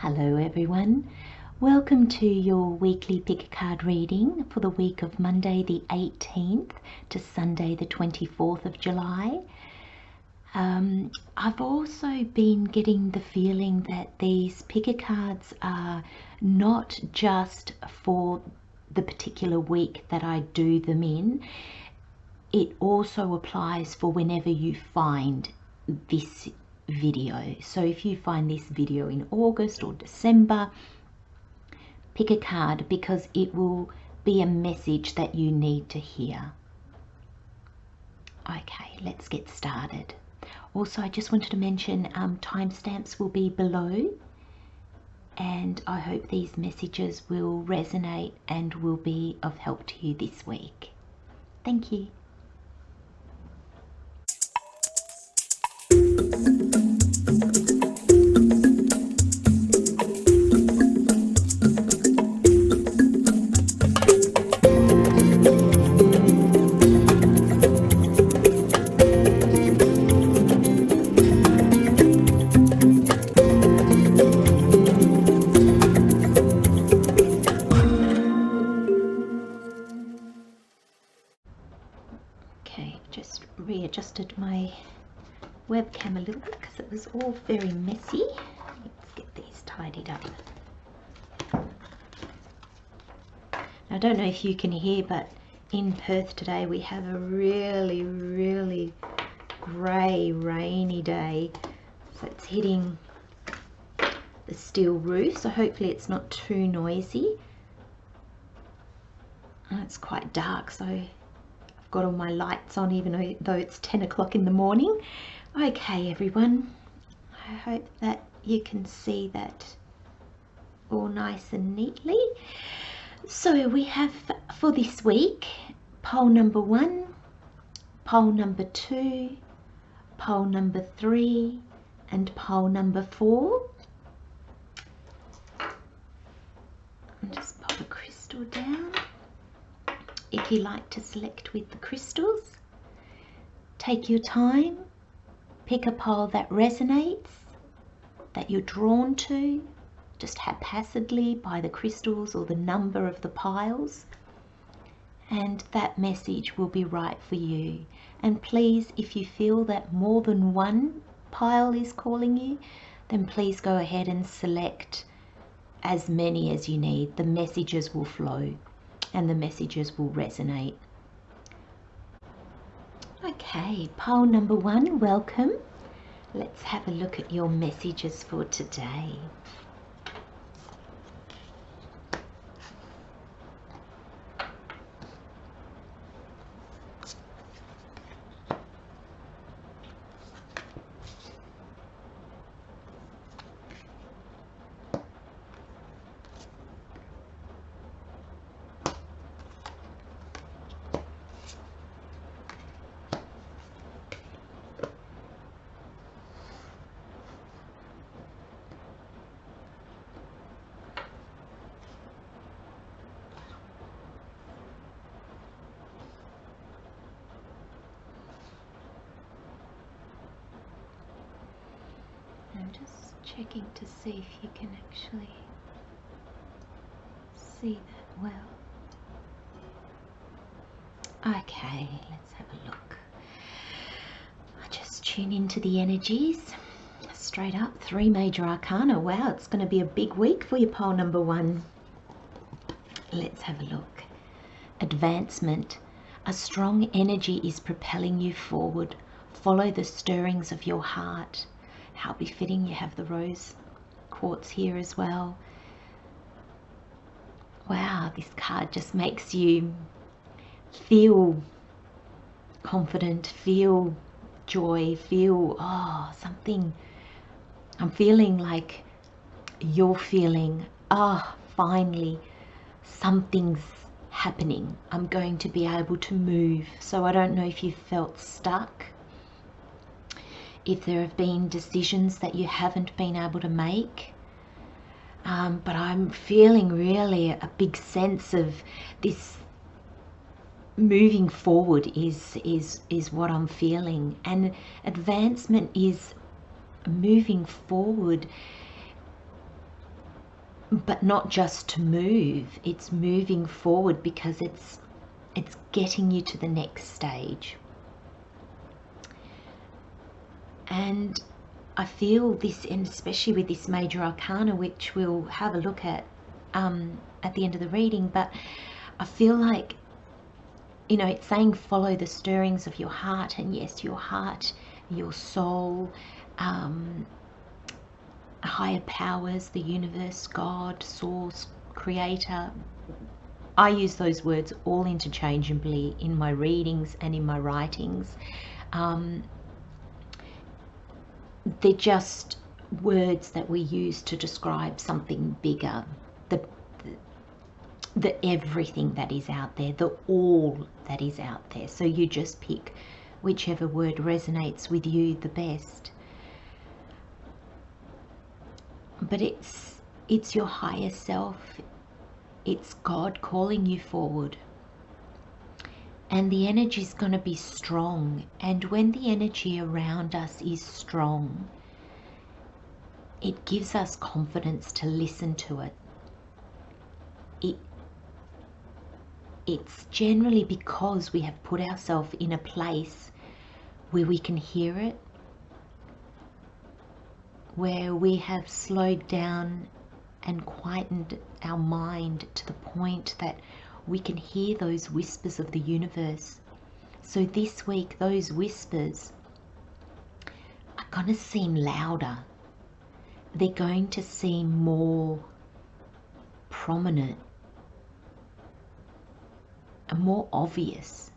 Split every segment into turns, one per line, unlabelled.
Hello everyone, welcome to your weekly pick a card reading for the week of Monday the 18th to Sunday the 24th of July. I've also been getting the feeling that these pick a cards are not just for the particular week that I do them in. It also applies for whenever you find this video. So if you find this video in August or December, pick a card because it will be a message that you need to hear. Okay, let's get started. Also, I just wanted to mention timestamps will be below, and I hope these messages will resonate and will be of help to you this week. Thank you. Readjusted my webcam a little bit because it was all very messy. Let's get these tidied up. I don't know if you can hear, but in Perth today we have a really grey, rainy day. So it's hitting the steel roof, so hopefully it's not too noisy. And it's quite dark, so got all my lights on even though it's 10 o'clock in the morning. Okay everyone, I hope that you can see that all nice and neatly. So we have for this week pole number 1, pole number 2, pole number 3 and pole number 4. And just pop a crystal down. If you like to select with the crystals, take your time, pick a pole that resonates, that you're drawn to, just haphazardly by the crystals or the number of the piles, and that message will be right for you. And please, if you feel that more than one pile is calling you, then please go ahead and select as many as you need. The messages will flow and the messages will resonate. Okay, pole number 1, welcome. Let's have a look at your messages for today. I'm just checking to see if you can actually see that well. Okay, let's have a look. I just tune into the energies. Straight up, 3 major arcana. Wow, it's going to be a big week for your pole number 1. Let's have a look. Advancement. A strong energy is propelling you forward. Follow the stirrings of your heart. How befitting you have the rose quartz here as well. Wow, this card just makes you feel confident, feel joy, feel something. I'm feeling like you're feeling, finally something's happening. I'm going to be able to move. So I don't know if you felt stuck, if there have been decisions that you haven't been able to make, but I'm feeling really a big sense of this moving forward is what I'm feeling. And advancement is moving forward but not just to move. It's moving forward because it's getting you to the next stage. And I feel this, and especially with this major arcana, which we'll have a look at the end of the reading, but I feel like, you know, it's saying follow the stirrings of your heart. And yes, your heart, your soul, higher powers, the universe, God, source, creator. I use those words all interchangeably in my readings and in my writings. They're just words that we use to describe something bigger, the everything that is out there, the all that is out there. So you just pick whichever word resonates with you the best. But it's your higher self, it's God calling you forward. And the energy is going to be strong. And when the energy around us is strong, it gives us confidence to listen to it. It's generally because we have put ourselves in a place where we can hear it, where we have slowed down and quietened our mind to the point that we can hear those whispers of the universe. So this week, those whispers are going to seem louder. They're going to seem more prominent and more obvious.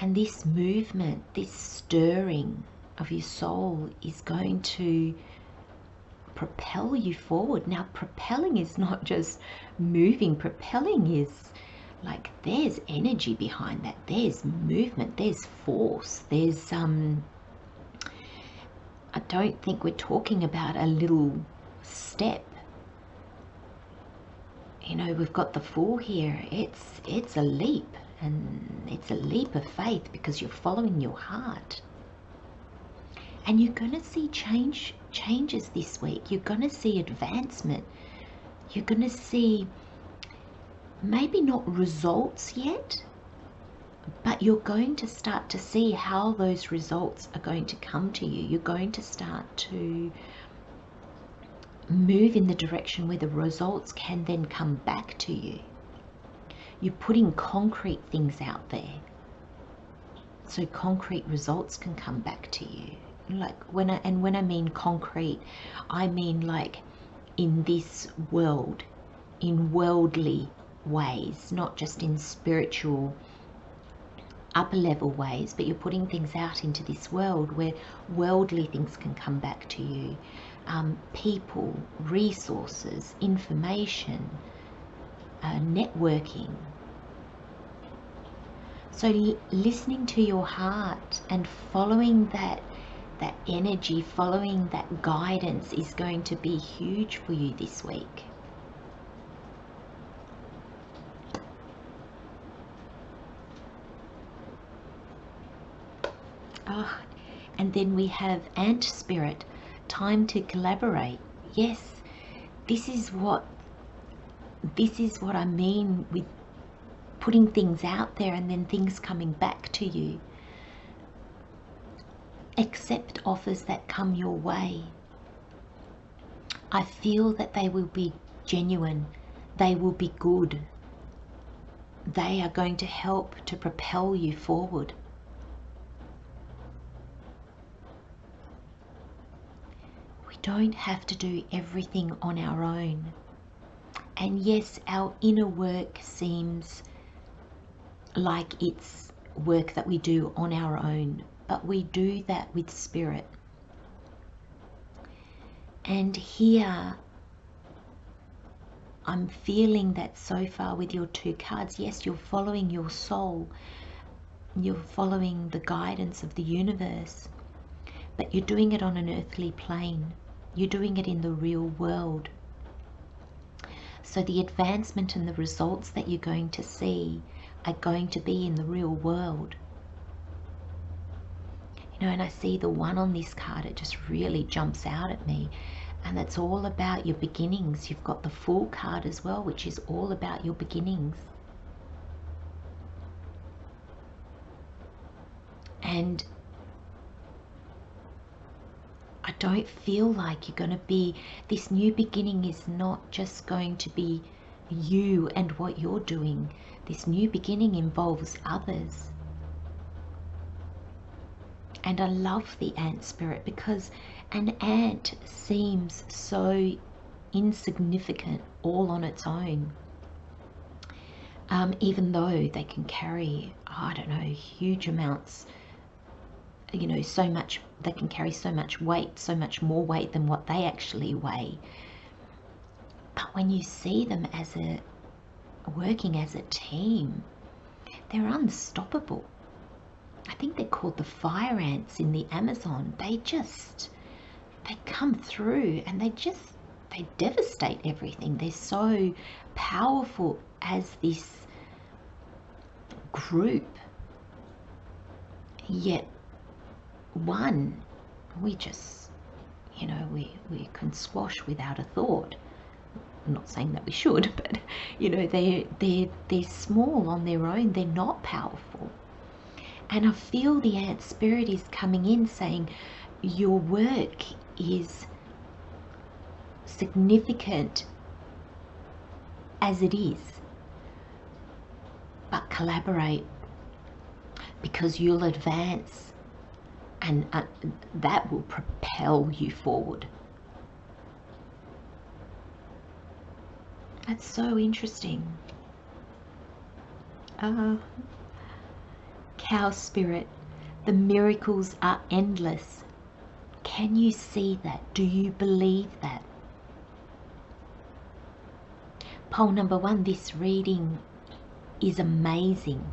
And this movement, this stirring of your soul is going to propel you forward. Now, propelling is not just moving. Propelling is like, there's energy behind that. There's movement. There's force. There's I don't think we're talking about a little step. You know, we've got the Fool here. It's a leap, and it's a leap of faith because you're following your heart. And you're going to see changes this week. You're going to see advancement. You're going to see maybe not results yet, but you're going to start to see how those results are going to come to you. You're going to start to move in the direction where the results can then come back to you. You're putting concrete things out there, so concrete results can come back to you. Like when I mean concrete, I mean like in this world, in worldly ways, not just in spiritual upper level ways, but you're putting things out into this world where worldly things can come back to you. People, resources, information, networking. So listening to your heart and following that energy, following that guidance is going to be huge for you this week. Oh, and then we have Ant Spirit, time to collaborate. Yes, this is what I mean with putting things out there and then things coming back to you. Accept offers that come your way. I feel that they will be genuine. They will be good. They are going to help to propel you forward. We don't have to do everything on our own. And yes, our inner work seems like it's work that we do on our own, but we do that with spirit. And here I'm feeling that so far with your two cards, yes, you're following your soul, you're following the guidance of the universe, but you're doing it on an earthly plane. You're doing it in the real world. So the advancement and the results that you're going to see are going to be in the real world. You and I see the 1 on this card, it just really jumps out at me. And it's all about your beginnings. You've got the Fool card as well, which is all about your beginnings. And I don't feel like you're going to be, this new beginning is not just going to be you and what you're doing. This new beginning involves others. And I love the ant spirit, because an ant seems so insignificant all on its own. Even though they can carry, I don't know, huge amounts, you know, so much, they can carry so much weight, so much more weight than what they actually weigh. But when you see them as working as a team, they're unstoppable. I think they're called the fire ants in the Amazon. They come through and they devastate everything. They're so powerful as this group. Yet one, we just, you know, we can squash without a thought. I'm not saying that we should, but you know, they're small on their own. They're not powerful. And I feel the ant spirit is coming in saying your work is significant as it is, but collaborate, because you'll advance, and that will propel you forward. That's so interesting. Cow spirit, the miracles are endless. Can you see that? Do you believe that? Pole number 1, this reading is amazing.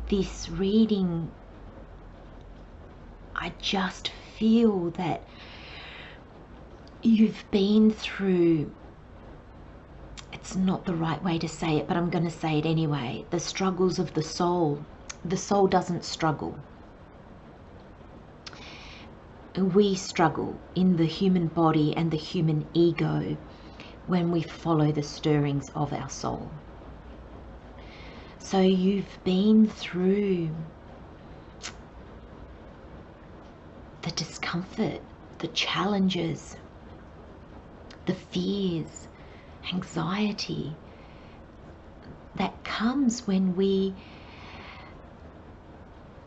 This reading, I just feel that you've been through, it's not the right way to say it, but I'm going to say it anyway, the struggles of the soul. The soul doesn't struggle. We struggle in the human body and the human ego when we follow the stirrings of our soul. So you've been through the discomfort, the challenges, the fears, anxiety that comes when we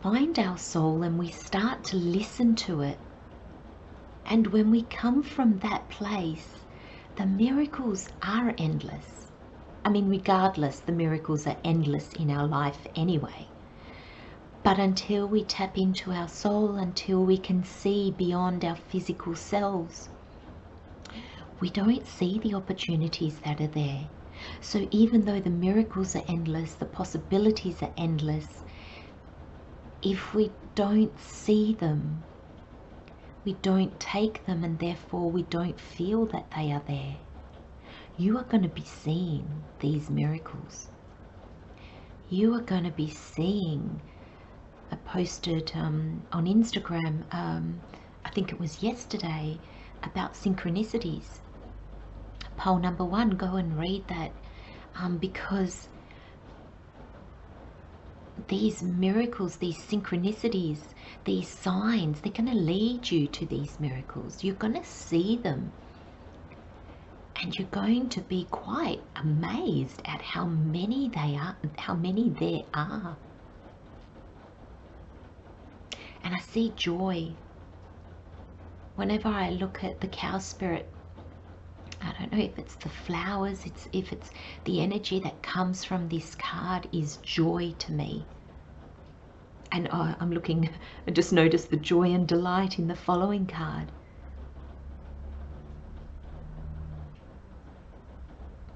find our soul and we start to listen to it. And when we come from that place, the miracles are endless. I mean, regardless, the miracles are endless in our life anyway. But until we tap into our soul, until we can see beyond our physical selves, we don't see the opportunities that are there. So even though the miracles are endless, the possibilities are endless, if we don't see them, we don't take them, and therefore we don't feel that they are there. You are going to be seeing these miracles. You are going to be seeing, I posted on Instagram, I think it was yesterday, about synchronicities. Pole number 1, go and read that, because these miracles, these synchronicities, these signs, they're going to lead you to these miracles. You're going to see them. And you're going to be quite amazed at how many there are. And I see joy. Whenever I look at the cow spirit, I don't know if it's the flowers, if it's the energy that comes from this card is joy to me. And I'm looking, I just noticed the joy and delight in the following card.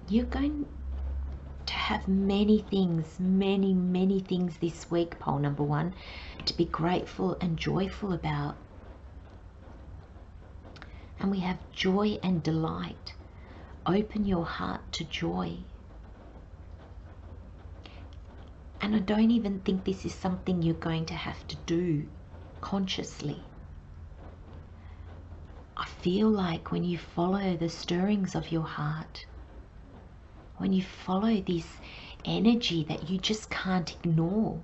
You're going to have many things, many things this week, pole number 1, to be grateful and joyful about. And we have joy and delight. Open your heart to joy. And I don't even think this is something you're going to have to do. consciously. I feel like when you follow the stirrings of your heart, when you follow this energy that you just can't ignore,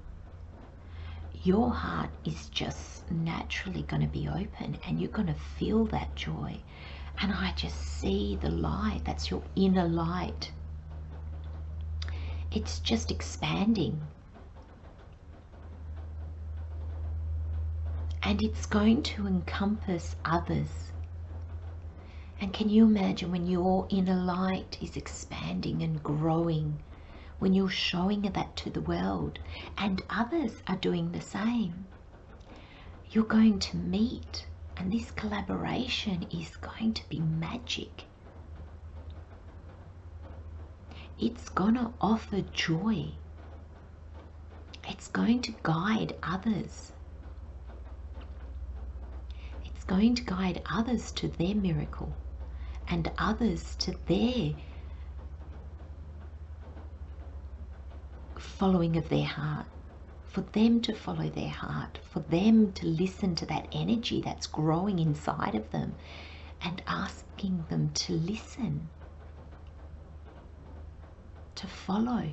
your heart is just naturally going to be open and you're going to feel that joy. And I just see the light. That's your inner light. It's just expanding. And it's going to encompass others. And can you imagine when your inner light is expanding and growing, when you're showing that to the world and others are doing the same? You're going to meet, and this collaboration is going to be magic. It's going to offer joy. It's going to guide others. It's going to guide others to their miracle and others to their following of their heart, for them to follow their heart, for them to listen to that energy that's growing inside of them and asking them to listen, to follow.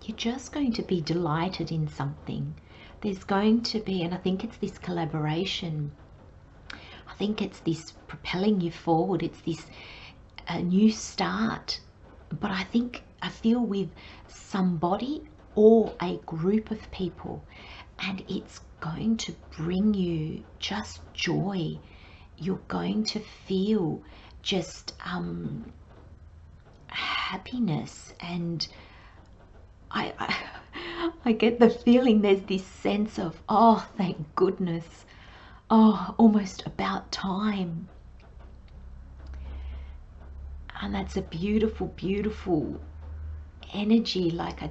You're just going to be delighted in something. There's going to be, and I think it's this collaboration. I think it's this propelling you forward. It's this new start. But I feel with somebody or a group of people, and it's going to bring you just joy. You're going to feel just happiness, and I get the feeling there's this sense of, oh, thank goodness. Oh, almost about time. And that's a beautiful, beautiful energy. Like I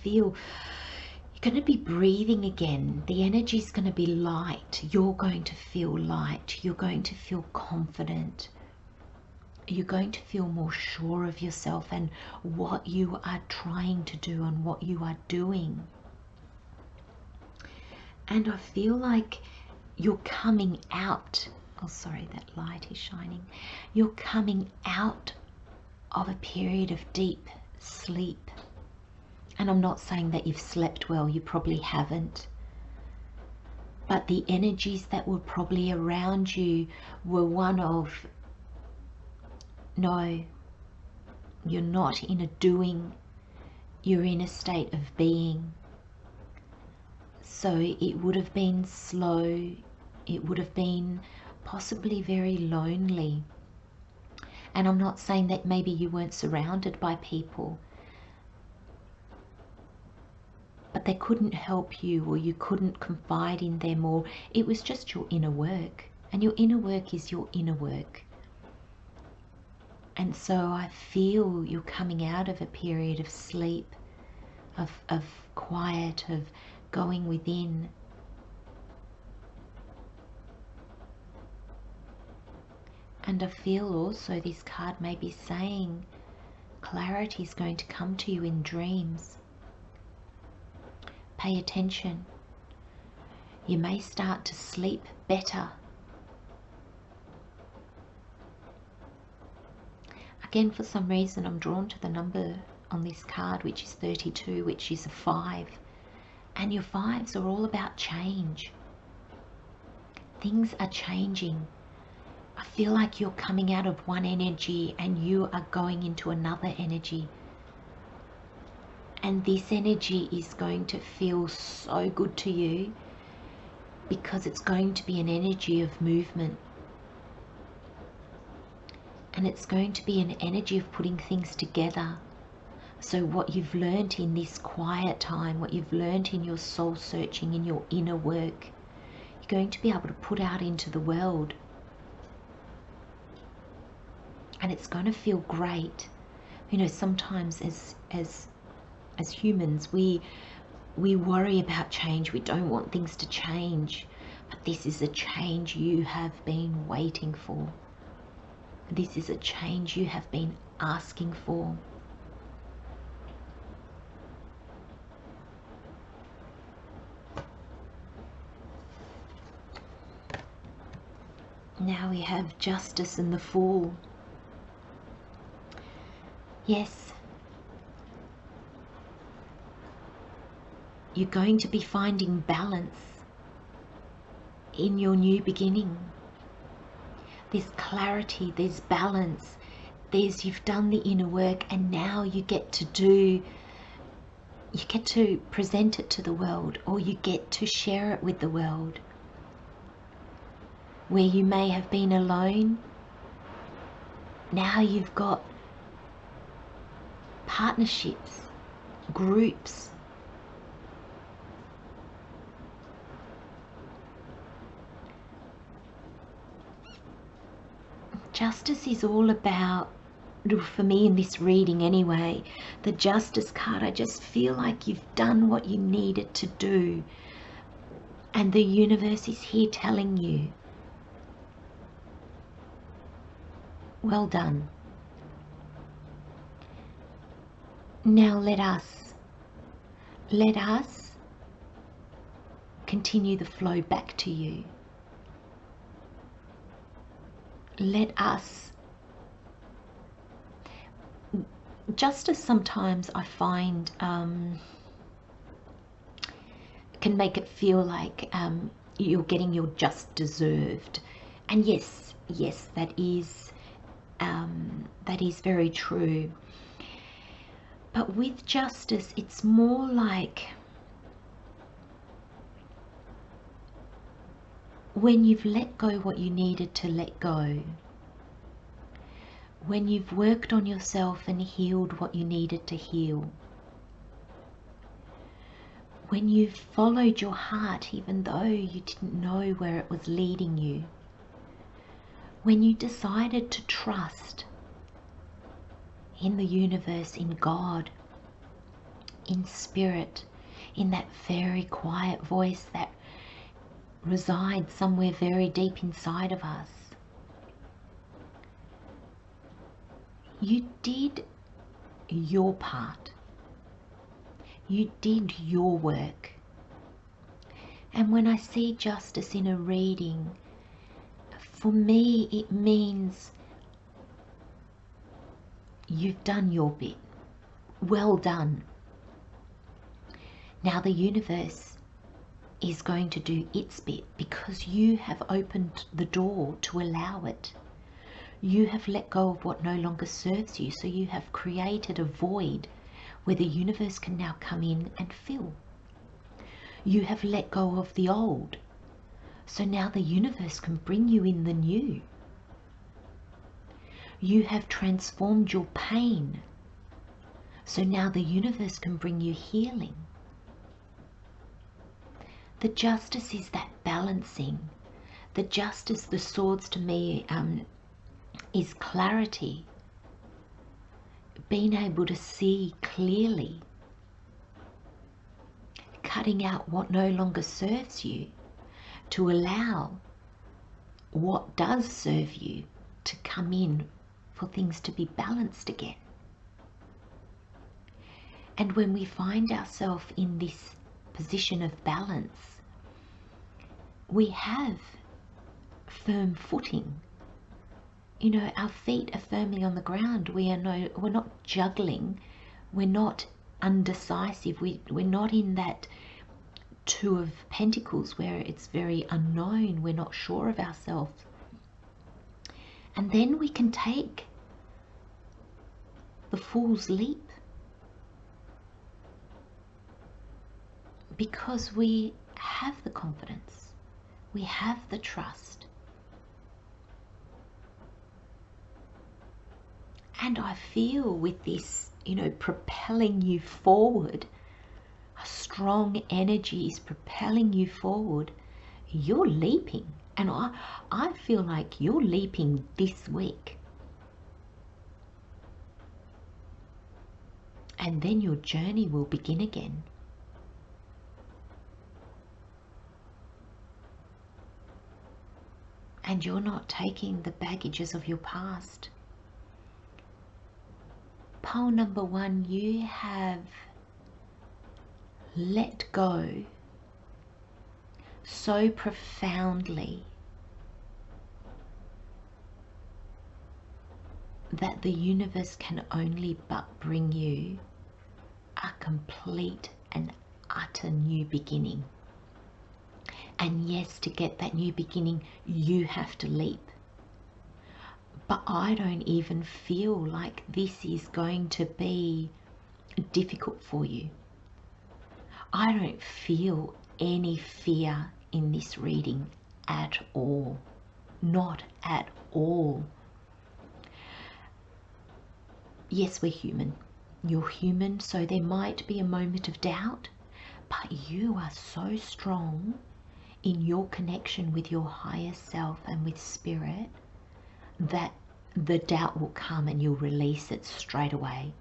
feel you're going to be breathing again. The energy is going to be light. You're going to feel light. You're going to feel confident. You're going to feel more sure of yourself and what you are trying to do and what you are doing. And I feel like you're coming out. Oh, sorry, that light is shining. You're coming out of a period of deep sleep. And I'm not saying that you've slept well. You probably haven't. But the energies that were probably around you were one of, no, you're not in a doing. You're in a state of being. So it would have been slow, it would have been possibly very lonely. And I'm not saying that maybe you weren't surrounded by people, but they couldn't help you, or you couldn't confide in them, or it was just your inner work. And your inner work is your inner work. And so I feel you're coming out of a period of sleep, of quiet, of going within. And I feel also this card may be saying clarity is going to come to you in dreams. Pay attention. You may start to sleep better. Again, for some reason, I'm drawn to the number on this card, which is 32, which is a 5. And your 5s are all about change. Things are changing. I feel like you're coming out of one energy and you are going into another energy. And this energy is going to feel so good to you because it's going to be an energy of movement. And it's going to be an energy of putting things together. So what you've learned in this quiet time, what you've learned in your soul searching, in your inner work, you're going to be able to put out into the world. And it's going to feel great. You know, sometimes as humans, we worry about change. We don't want things to change. But this is a change you have been waiting for. This is a change you have been asking for. Now we have Justice and the Fool. Yes, you're going to be finding balance in your new beginning. There's clarity, there's balance, you've done the inner work, and now you get to present it to the world, or you get to share it with the world. Where you may have been alone, now you've got partnerships, groups. Justice is all about, for me in this reading anyway, the Justice card, I just feel like you've done what you needed to do. And the universe is here telling you, well done. Now let us continue the flow back to you. Let us. Justice sometimes I find can make it feel like you're getting your just deserved. And yes, that is very true. But with justice, it's more like when you've let go what you needed to let go, when you've worked on yourself and healed what you needed to heal, when you've followed your heart even though you didn't know where it was leading you, when you decided to trust in the universe, in God, in spirit, in that very quiet voice that resides somewhere very deep inside of us. You did your part. You did your work. And when I see justice in a reading, for me it means you've done your bit. Well done. Now the universe is going to do its bit because you have opened the door to allow it. You have let go of what no longer serves you, so you have created a void where the universe can now come in and fill. You have let go of the old, so now the universe can bring you in the new. You have transformed your pain, so now the universe can bring you healing. The justice is that balancing. The justice, the swords to me, is clarity. Being able to see clearly. Cutting out what no longer serves you to allow what does serve you to come in, for things to be balanced again. And when we find ourselves in this position of balance, we have firm footing. You know, our feet are firmly on the ground. We're not juggling. We're not undecisive. We're not in that Two of Pentacles where it's very unknown. We're not sure of ourselves. And then we can take the Fool's leap, because we have the confidence, we have the trust. And I feel with this, you know, propelling you forward, a strong energy is propelling you forward. You're leaping, and I feel like you're leaping this week. And then your journey will begin again. and you're not taking the baggages of your past. Pole number 1, you have let go so profoundly that the universe can only but bring you a complete and utter new beginning. And yes, to get that new beginning, you have to leap. But I don't even feel like this is going to be difficult for you. I don't feel any fear in this reading at all. Not at all. Yes, we're human. You're human, so there might be a moment of doubt, but you are so strong in your connection with your higher self and with spirit that the doubt will come and you'll release it straight away.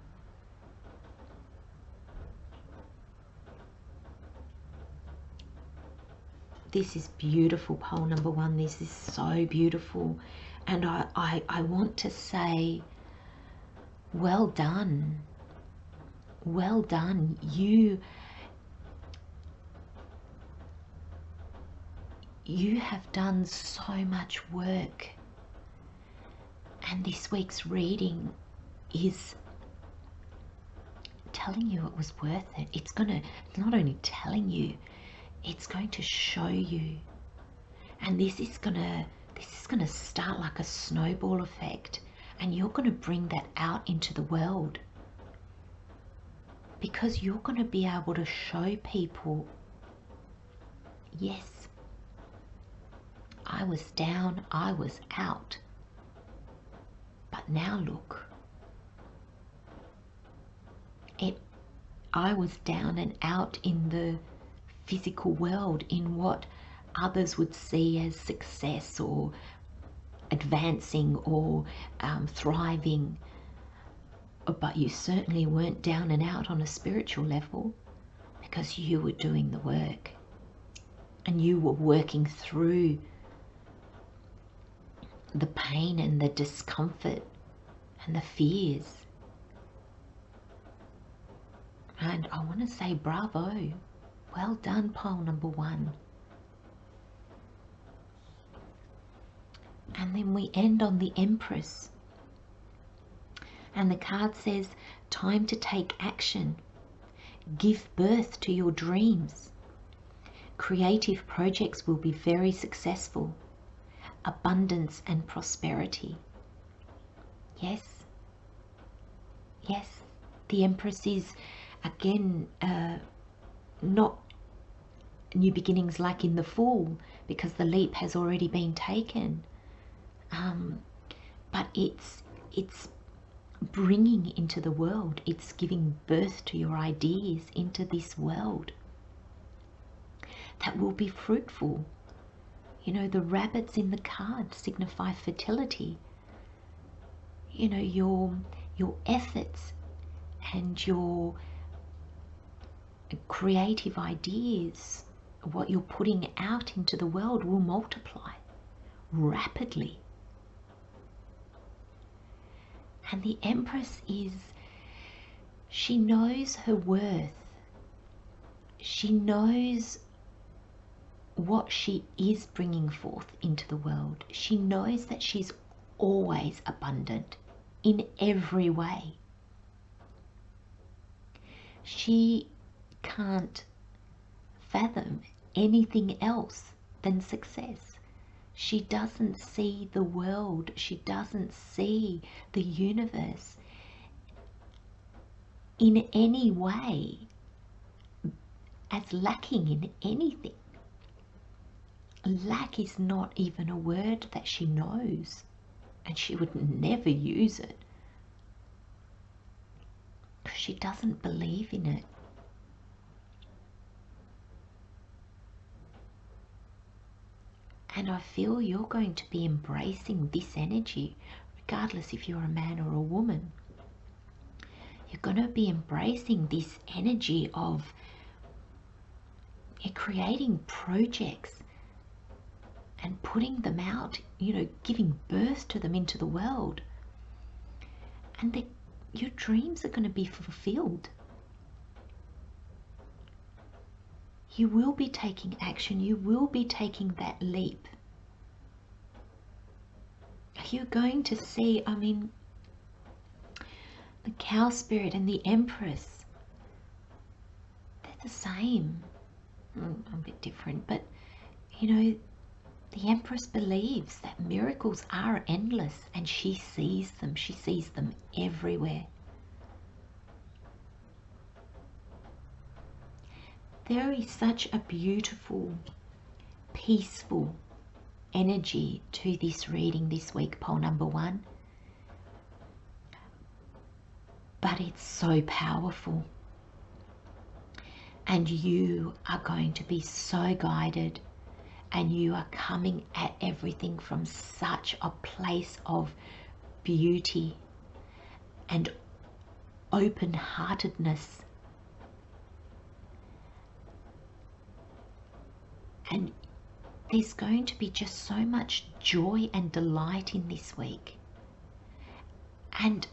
This is beautiful, pole number 1. This is so beautiful. And I want to say, well done. Well done. You have done so much work. And this week's reading is telling you it was worth it. It's not only telling you, it's going to show you. And this is gonna start like a snowball effect, and you're gonna bring that out into the world, because you're gonna be able to show people, yes, I was down, I was out, but now look, I was down and out in the physical world, in what others would see as success or advancing or thriving, but you certainly weren't down and out on a spiritual level, because you were doing the work and you were working through the pain and the discomfort and the fears. And I want to say bravo. Well done, pole number 1. And then we end on the Empress. And the card says, time to take action. Give birth to your dreams. Creative projects will be very successful. Abundance and prosperity. Yes. Yes. The Empress is, again, not new beginnings like in the Fool, because the leap has already been taken. But it's bringing into the world, it's giving birth to your ideas into this world that will be fruitful. You know, the rabbits in the card signify fertility. You know, your efforts and your creative ideas, what you're putting out into the world, will multiply rapidly. And the Empress she knows her worth. She knows what she is bringing forth into the world. She knows that she's always abundant in every way. She can't fathom anything else than success. She doesn't see the world, she doesn't see the universe in any way as lacking in anything. Lack is not even a word that she knows, and she would never use it, because she doesn't believe in it. And I feel you're going to be embracing this energy, regardless if you're a man or a woman. You're going to be embracing this energy of creating projects and putting them out, you know, giving birth to them into the world. And your dreams are going to be fulfilled. You will be taking action. You will be taking that leap. You're going to see, I mean, the cow spirit and the empress, they're the same. A bit different, but you know, the empress believes that miracles are endless, and she sees them. She sees them everywhere. There is such a beautiful, peaceful energy to this reading this week, pole number 1. But it's so powerful. And you are going to be so guided, and you are coming at everything from such a place of beauty and open-heartedness. And there's going to be just so much joy and delight in this week. And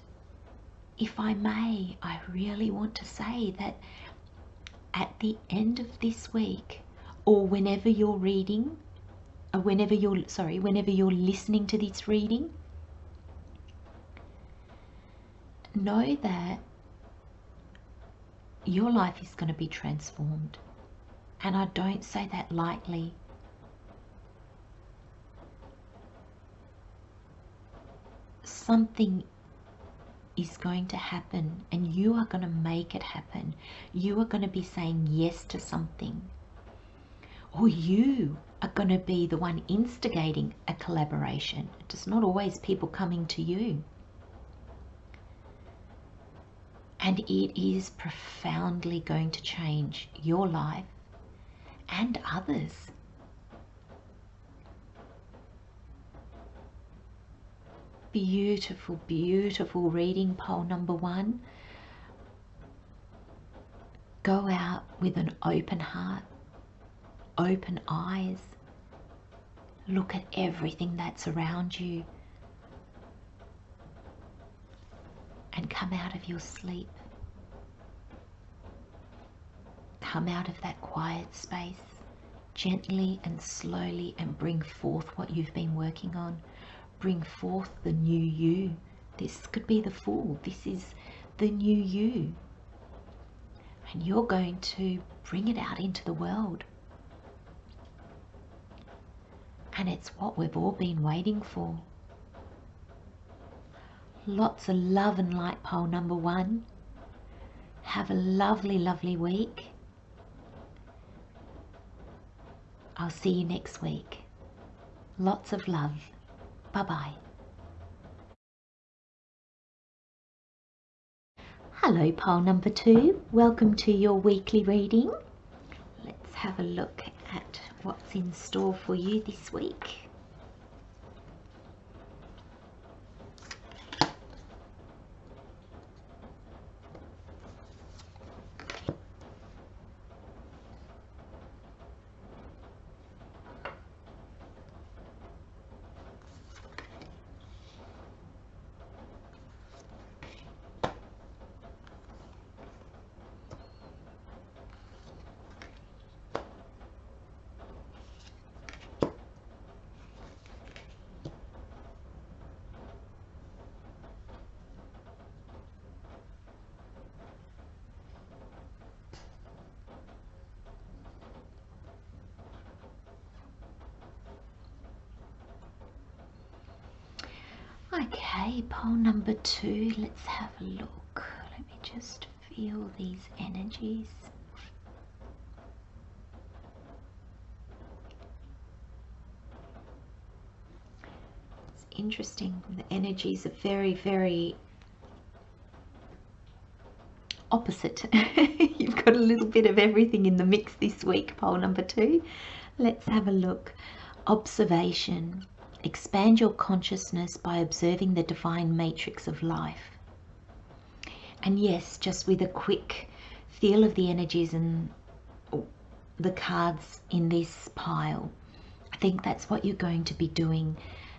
if I may, I really want to say that at the end of this week, or whenever you're reading, or whenever you're listening to this reading, know that your life is going to be transformed. And I don't say that lightly. Something is going to happen, and you are going to make it happen. You are going to be saying yes to something, or you are going to be the one instigating a collaboration. It's not always people coming to you. And it is profoundly going to change your life and others. Beautiful, beautiful reading, pole number 1. Go out with an open heart, open eyes. Look at everything that's around you. And come out of your sleep. Come out of that quiet space, gently and slowly, and bring forth what you've been working on. Bring forth the new you. This could be the Fool. This is the new you. And you're going to bring it out into the world. And it's what we've all been waiting for. Lots of love and light, pole number 1. Have a lovely, lovely week. I'll see you next week. Lots of love. Bye-bye. Hello, pole number 2. Welcome to your weekly reading. Let's have a look at what's in store for you this week. Okay, pole number 2, let's have a look. Let me just feel these energies. It's interesting, the energies are very, very opposite. You've got a little bit of everything in the mix this week, pole number 2. Let's have a look. Observation. Expand your consciousness by observing the divine matrix of life. And yes, just with a quick feel of the energies and the cards in this pile, I think that's what you're going to be doing.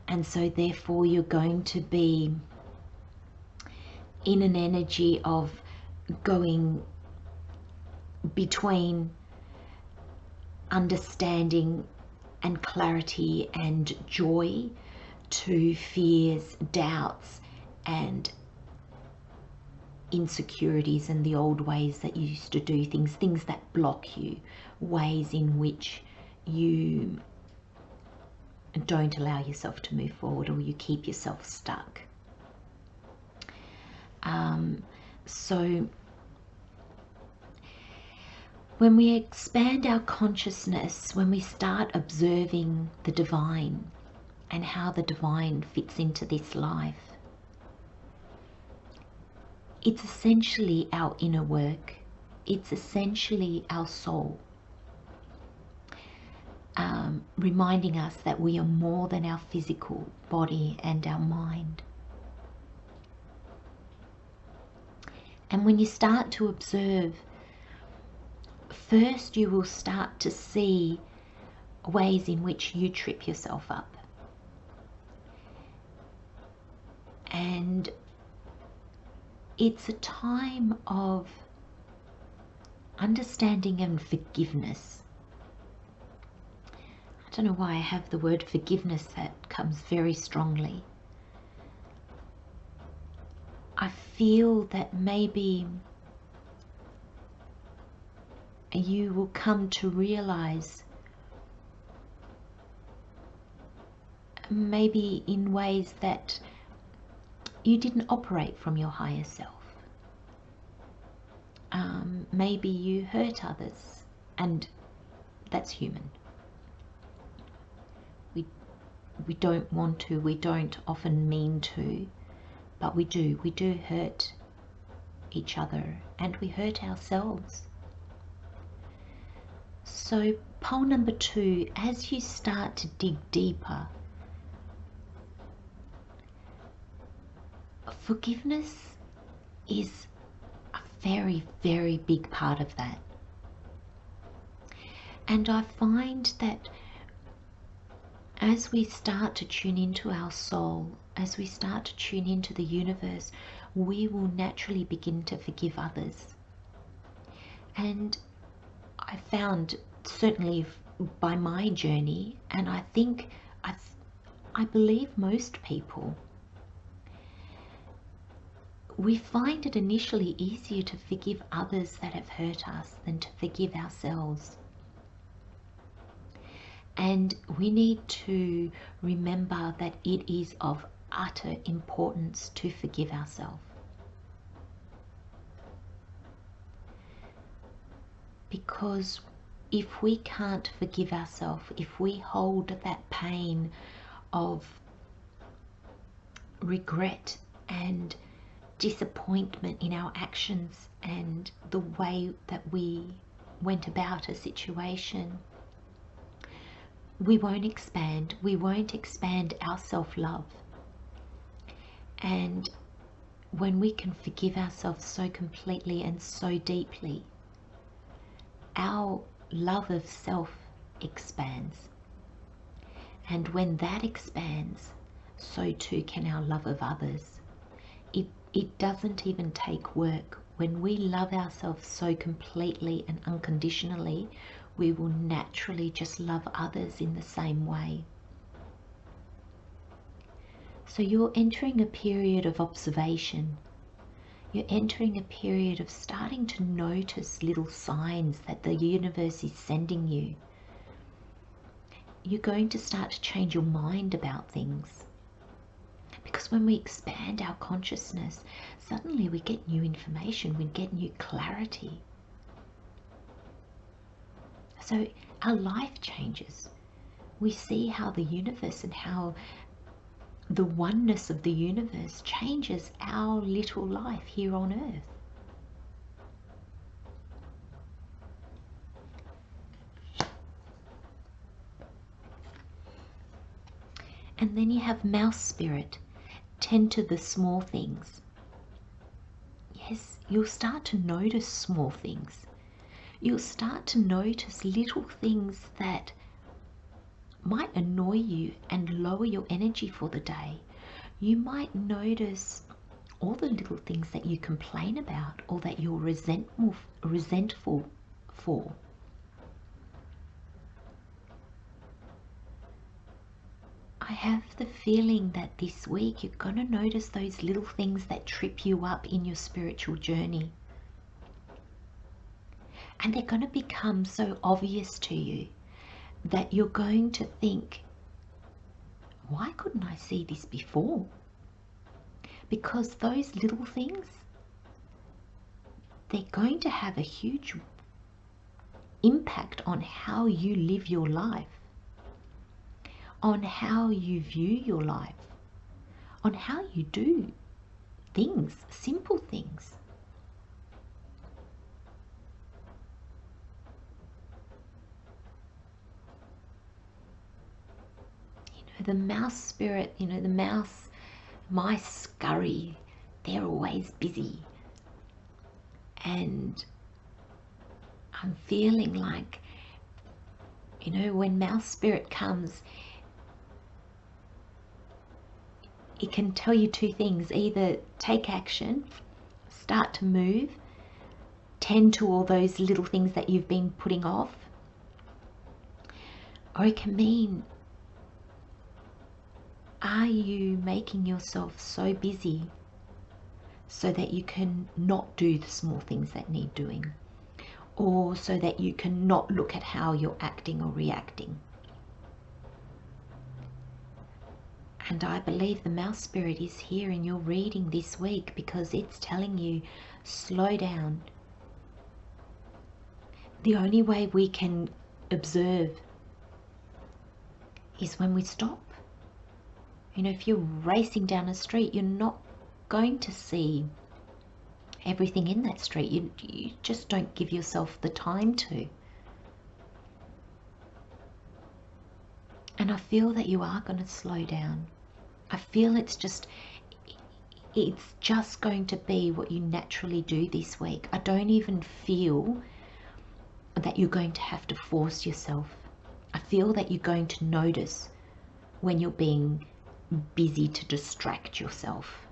And so therefore you're going to be in an energy of going between understanding and clarity and joy to fears, doubts, and insecurities and the old ways that you used to do things, things that block you, ways in which you don't allow yourself to move forward, or you keep yourself stuck. So when we expand our consciousness, when we start observing the divine and how the divine fits into this life, it's essentially our inner work. It's essentially our soul, reminding us that we are more than our physical body and our mind. And when you start to observe, first you will start to see ways in which you trip yourself up. And it's a time of understanding and forgiveness. I don't know why I have the word forgiveness that comes very strongly. I feel that maybe you will come to realize, maybe in ways that you didn't operate from your higher self. Maybe you hurt others, and that's human. We don't want to, we don't often mean to, but we do hurt each other, and we hurt ourselves. So pole number 2, as you start to dig deeper, forgiveness is a very, very big part of that. And I find that as we start to tune into our soul, as we start to tune into the universe, we will naturally begin to forgive others. And I found, certainly by my journey, and I think, I believe most people, we find it initially easier to forgive others that have hurt us than to forgive ourselves. And we need to remember that it is of utter importance to forgive ourselves. Because if we can't forgive ourselves, if we hold that pain of regret and disappointment in our actions and the way that we went about a situation, we won't expand our self-love. And when we can forgive ourselves so completely and so deeply, our love of self expands. And when that expands, so too can our love of others. It doesn't even take work. When we love ourselves so completely and unconditionally, we will naturally just love others in the same way. So you're entering a period of observation. You're entering a period of starting to notice little signs that the universe is sending you. You're going to start to change your mind about things. Because when we expand our consciousness, suddenly we get new information, we get new clarity. So our life changes. We see how the universe and how the oneness of the universe changes our little life here on earth. And then you have mouse spirit. Tend to the small things. Yes, you'll start to notice small things. You'll start to notice little things that might annoy you and lower your energy for the day. You might notice all the little things that you complain about or that you're resentful for. I have the feeling that this week you're going to notice those little things that trip you up in your spiritual journey. And they're going to become so obvious to you that you're going to think, why couldn't I see this before? Because those little things, they're going to have a huge impact on how you live your life, on how you view your life, on how you do things, simple things. The mouse spirit, the mice scurry, they're always busy. And I'm feeling like, when mouse spirit comes, it can tell you two things: either take action, start to move, tend to all those little things that you've been putting off, or it can mean, are you making yourself so busy so that you can not do the small things that need doing, or so that you can not look at how you're acting or reacting? And I believe the mouse spirit is here in your reading this week because it's telling you, slow down. The only way we can observe is when we stop. If you're racing down a street, you're not going to see everything in that street. You just don't give yourself the time to. And I feel that you are going to slow down. I feel it's just going to be what you naturally do this week. I don't even feel that you're going to have to force yourself. I feel that you're going to notice when you're being busy to distract yourself.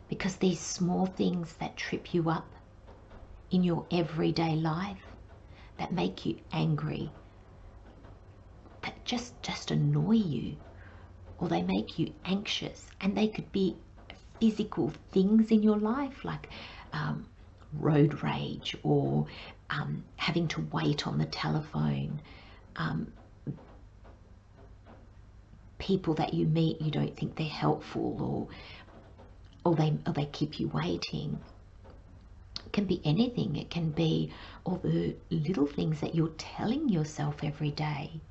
Because these small things that trip you up in your everyday life, that make you angry, that just annoy you, or they make you anxious, and they could be physical things in your life, like road rage, or having to wait on the telephone, people that you meet, you don't think they're helpful, or they keep you waiting. It can be anything. It can be all the little things that you're telling yourself every day.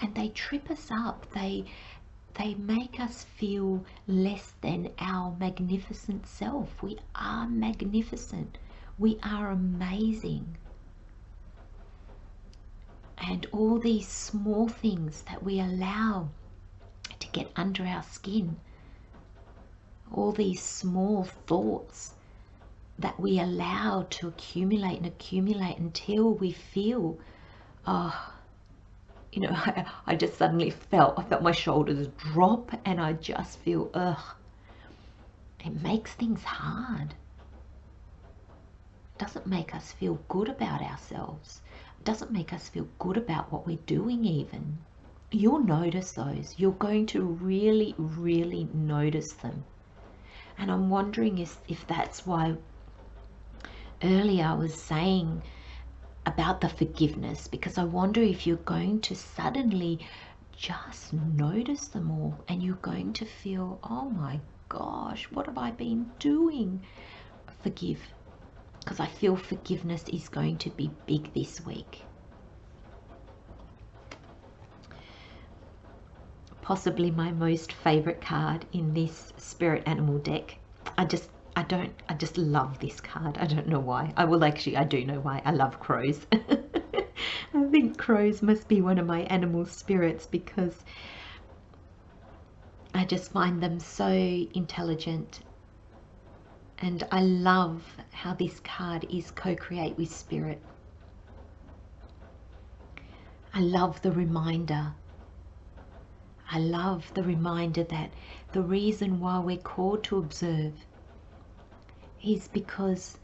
And they trip us up. They make us feel less than our magnificent self. We are magnificent. We are amazing. And all these small things that we allow to get under our skin, all these small thoughts that we allow to accumulate and accumulate until we feel, I just suddenly felt my shoulders drop, and I just feel, it makes things hard. It doesn't make us feel good about ourselves. It doesn't make us feel good about what we're doing even. You'll notice those. You're going to really, really notice them. And I'm wondering if that's why earlier I was saying about the forgiveness, because I wonder if you're going to suddenly just notice them all, and you're going to feel, oh my gosh, what have I been doing? Forgive. Because I feel forgiveness is going to be big this week. Possibly my most favorite card in this spirit animal deck. I just love this card. I don't know why. I do know why. I love crows. I think crows must be one of my animal spirits because I just find them so intelligent And I love how this card is co-create with spirit. I love the reminder. I love the reminder that the reason why we're called to observe is because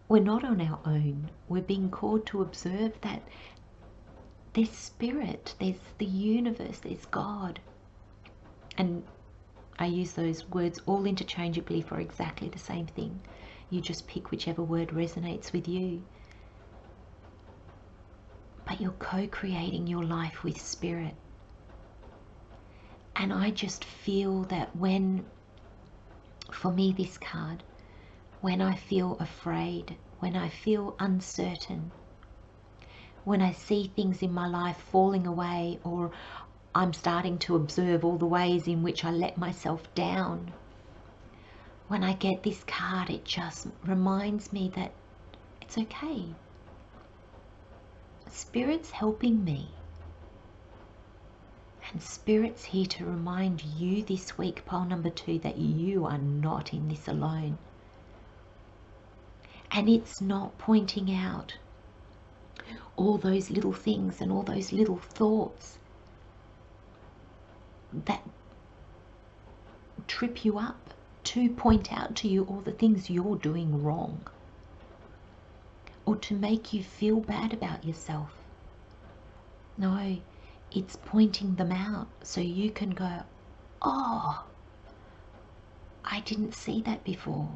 we're not on our own. We're being called to observe that there's spirit, there's the universe, there's God. And I use those words all interchangeably for exactly the same thing. You just pick whichever word resonates with you. But you're co-creating your life with spirit. And I just feel that when, for me this card, when I feel afraid, when I feel uncertain, when I see things in my life falling away, or I'm starting to observe all the ways in which I let myself down, when I get this card, it just reminds me that it's okay. Spirit's helping me. And Spirit's here to remind you this week, pile number 2, that you are not in this alone. And it's not pointing out all those little things and all those little thoughts that trip you up, to point out to you all the things you're doing wrong, or to make you feel bad about yourself. No, it's pointing them out so you can go, oh, I didn't see that before.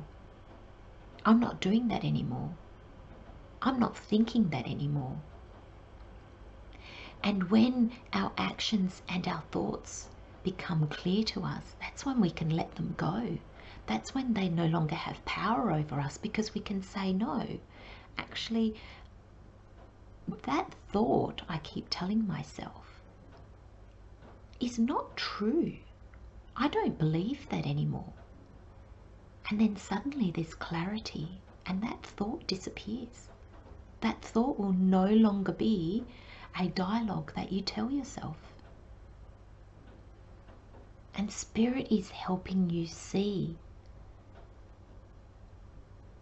I'm not doing that anymore. I'm not thinking that anymore. And when our actions and our thoughts become clear to us, that's when we can let them go. That's when they no longer have power over us, because we can say, no, actually, that thought I keep telling myself is not true. I don't believe that anymore. And then suddenly there's clarity, and that thought disappears. That thought will no longer be a dialogue that you tell yourself. And Spirit is helping you see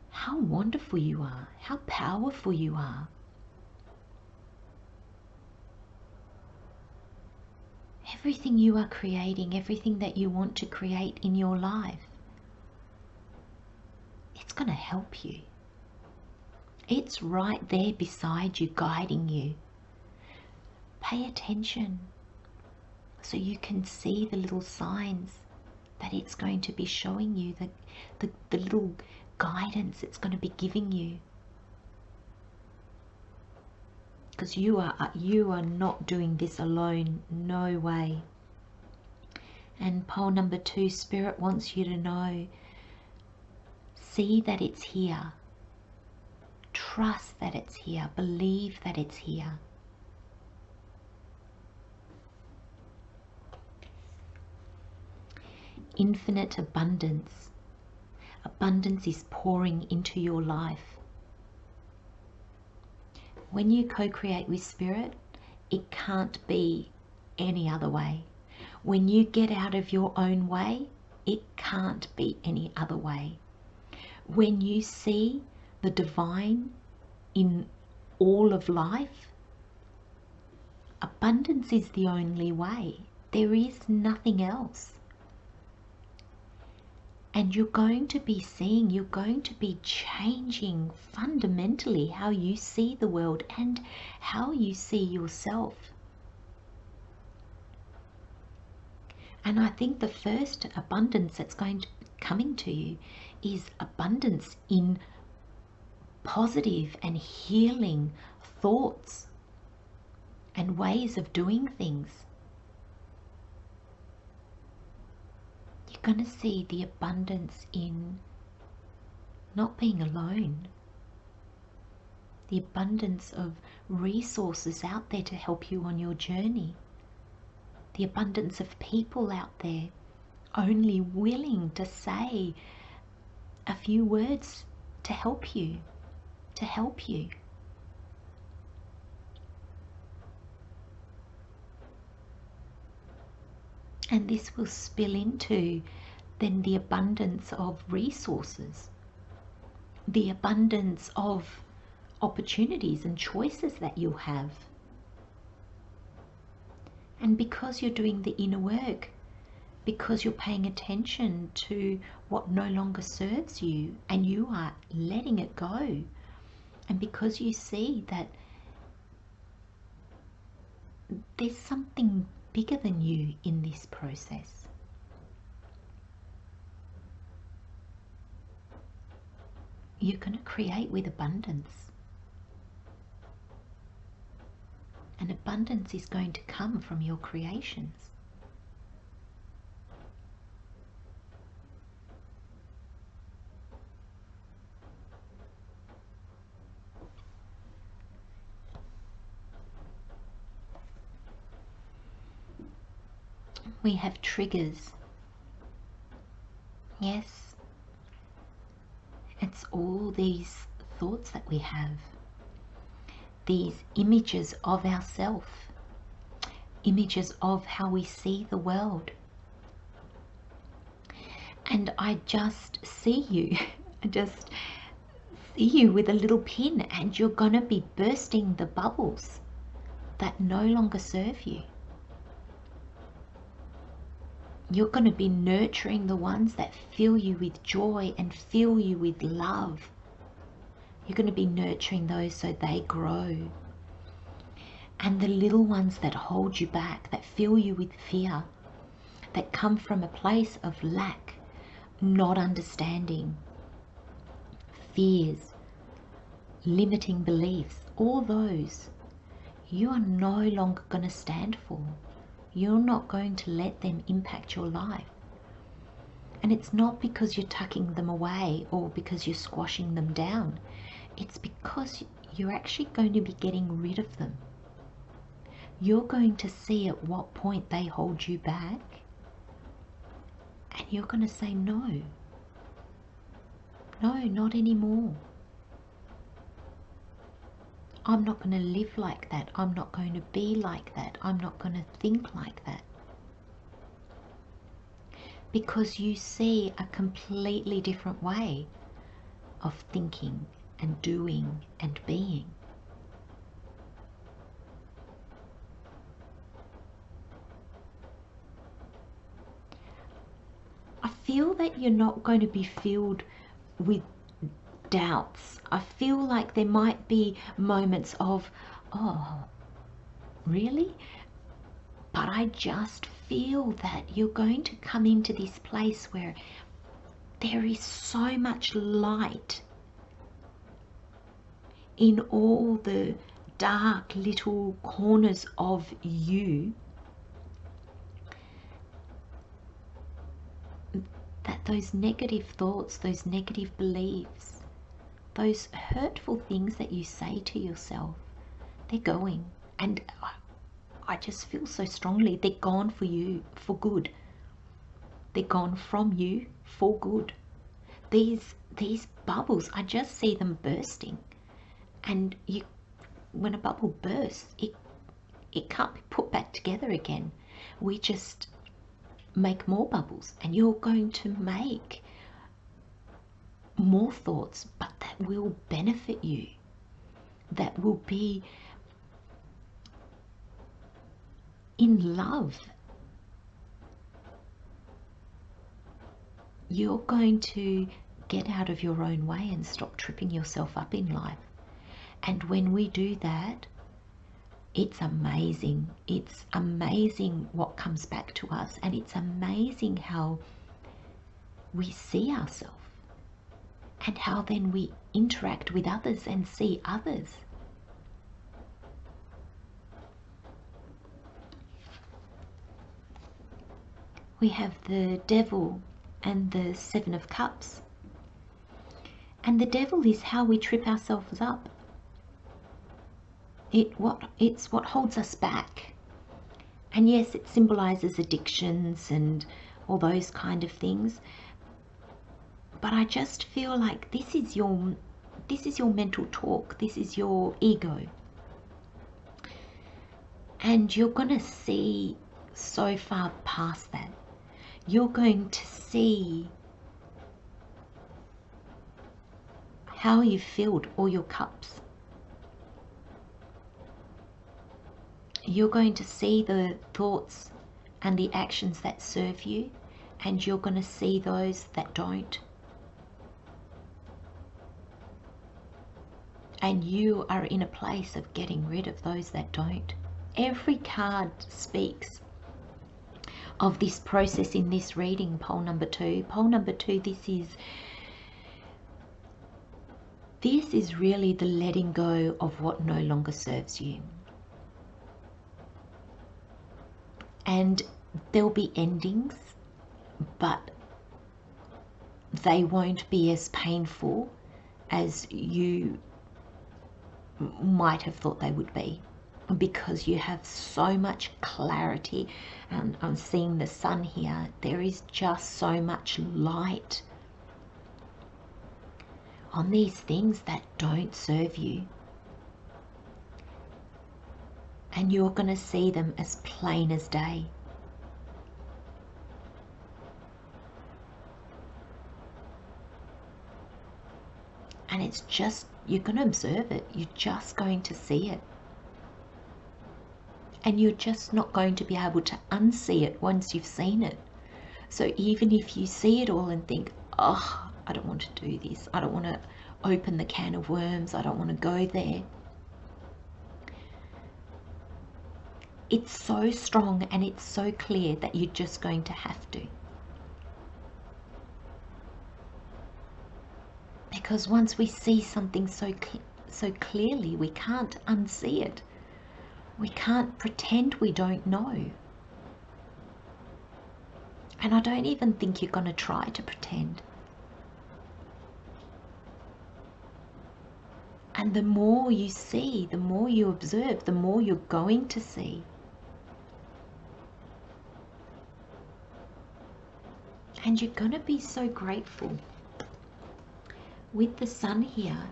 how wonderful you are, how powerful you are. Everything you are creating, everything that you want to create in your life, it's going to help you. It's right there beside you, guiding you. Pay attention so you can see the little signs that it's going to be showing you, the little guidance it's going to be giving you. Because you are not doing this alone, no way. And pile number 2, Spirit wants you to know, see that it's here. Trust that it's here. Believe that it's here. Infinite abundance. Abundance is pouring into your life. When you co-create with Spirit, it can't be any other way. When you get out of your own way, it can't be any other way. When you see the divine in all of life, abundance is the only way. There is nothing else. And you're going to be seeing, you're going to be changing fundamentally how you see the world and how you see yourself. And I think the first abundance that's coming to you is abundance in positive and healing thoughts and ways of doing things. You're going to see the abundance in not being alone. The abundance of resources out there to help you on your journey. The abundance of people out there only willing to say a few words to help you, to help you. And this will spill into then the abundance of resources, the abundance of opportunities and choices that you'll have. And because you're doing the inner work, because you're paying attention to what no longer serves you and you are letting it go, and because you see that there's something bigger than you in this process, you're going to create with abundance. And abundance is going to come from your creations. We have triggers. Yes, it's all these thoughts that we have, these images of ourselves, images of how we see the world. And I just see you, I just see you with a little pin, and you're going to be bursting the bubbles that no longer serve you. You're going to be nurturing the ones that fill you with joy and fill you with love. You're going to be nurturing those so they grow. And the little ones that hold you back, that fill you with fear, that come from a place of lack, not understanding, fears, limiting beliefs, all those, you are no longer going to stand for. You're not going to let them impact your life. And it's not because you're tucking them away or because you're squashing them down. It's because you're actually going to be getting rid of them. You're going to see at what point they hold you back, and you're going to say no. No, not anymore. I'm not going to live like that. I'm not going to be like that. I'm not going to think like that. Because you see a completely different way of thinking and doing and being. I feel that you're not going to be filled with doubts. I feel like there might be moments of, oh, really? But I just feel that you're going to come into this place where there is so much light in all the dark little corners of you, that those negative thoughts, those negative beliefs, those hurtful things that you say to yourself, they're going. And I just feel so strongly they're gone for you for good. They're gone from you for good. These bubbles, I just see them bursting. And when a bubble bursts, it can't be put back together again. We just make more bubbles, and you're going to make more thoughts, but that will benefit you, that will be in love. You're going to get out of your own way and stop tripping yourself up in life. And when we do that, it's amazing. It's amazing what comes back to us, and it's amazing how we see ourselves and how then we interact with others and see others. We have the devil and the Seven of Cups. And the devil is how we trip ourselves up. It's what holds us back. And yes, it symbolizes addictions and all those kind of things. But I just feel like this is your mental talk. This is your ego. And you're going to see so far past that. you're going to see how you filled all your cups. You're going to see the thoughts and the actions that serve you, and you're going to see those that don't. And you are in a place of getting rid of those that don't. Every card speaks of this process in this reading, pole number 2. Pole number 2, this is really the letting go of what no longer serves you. And there'll be endings, but they won't be as painful as you might have thought they would be, because you have so much clarity. And I'm seeing the sun here. There is just so much light on these things that don't serve you, and you're going to see them as plain as day. And it's just, you're going to observe it. You're just going to see it. And you're just not going to be able to unsee it once you've seen it. So even if you see it all and think, oh, I don't want to do this. I don't want to open the can of worms. I don't want to go there. It's so strong and it's so clear that you're just going to have to. Because once we see something so clearly, we can't unsee it. We can't pretend we don't know. And I don't even think you're going to try to pretend. And the more you see, the more you observe, the more you're going to see. And you're going to be so grateful. With the sun here,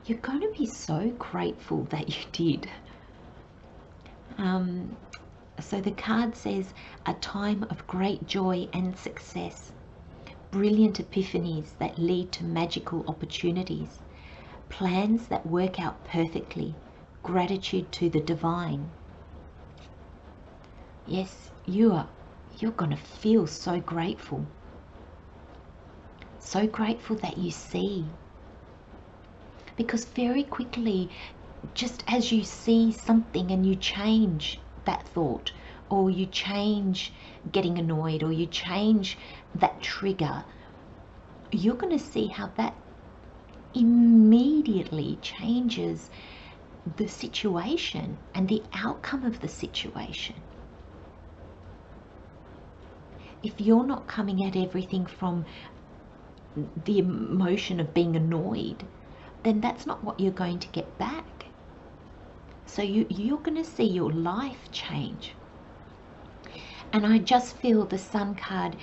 you're going to be so grateful that you did. So the card says, a time of great joy and success, brilliant epiphanies that lead to magical opportunities, plans that work out perfectly, gratitude to the divine. Yes, you're going to feel so grateful. So grateful that you see. Because very quickly, just as you see something and you change that thought, or you change getting annoyed, or you change that trigger, you're going to see how that immediately changes the situation and the outcome of the situation. If you're not coming at everything from the emotion of being annoyed, then that's not what you're going to get back. So you're going to see your life change. And I just feel the sun card,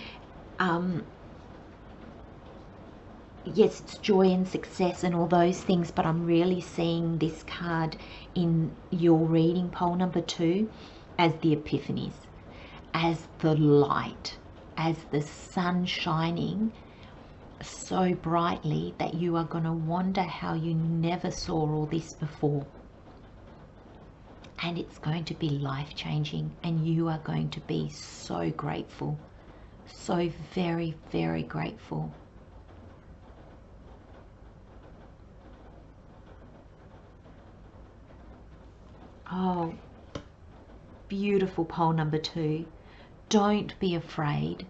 yes, it's joy and success and all those things, but I'm really seeing this card in your reading, pole number 2, as the epiphanies, as the light, as the sun shining so brightly that you are going to wonder how you never saw all this before. And it's going to be life-changing, and you are going to be so grateful, so very, very grateful. Oh, beautiful pole number 2. Don't be afraid.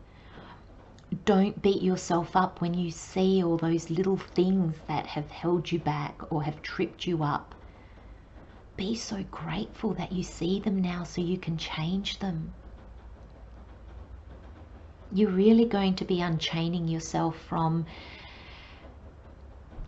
Don't beat yourself up when you see all those little things that have held you back or have tripped you up. Be so grateful that you see them now so you can change them. You're really going to be unchaining yourself from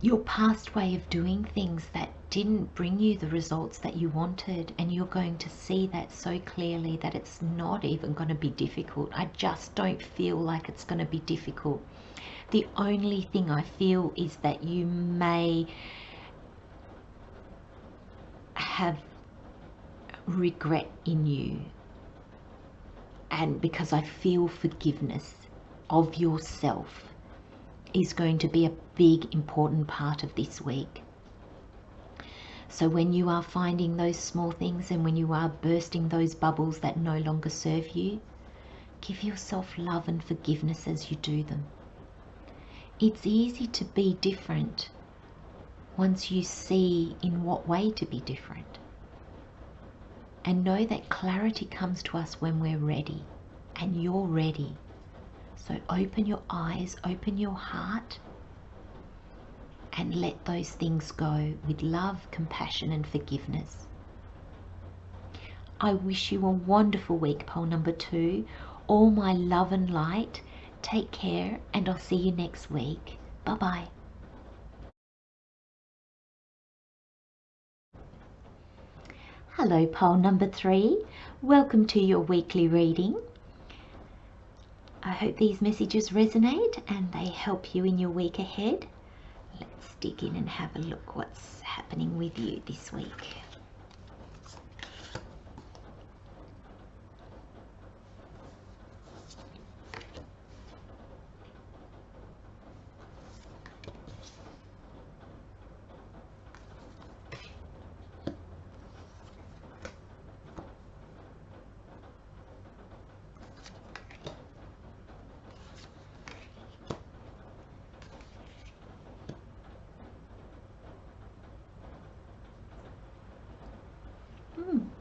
your past way of doing things that didn't bring you the results that you wanted, and you're going to see that so clearly that it's not even going to be difficult. I just don't feel like it's going to be difficult. The only thing I feel is that you may have regret in you, and because I feel forgiveness of yourself is going to be a big, important part of this week. So when you are finding those small things and when you are bursting those bubbles that no longer serve you, give yourself love and forgiveness as you do them. It's easy to be different once you see in what way to be different. And know that clarity comes to us when we're ready, and you're ready. So open your eyes, open your heart, and let those things go with love, compassion, and forgiveness. I wish you a wonderful week, pole number 2. All my love and light. Take care, and I'll see you next week. Bye-bye. Hello, pole number 3. Welcome to your weekly reading. I hope these messages resonate and they help you in your week ahead. Let's dig in and have a look what's happening with you this week.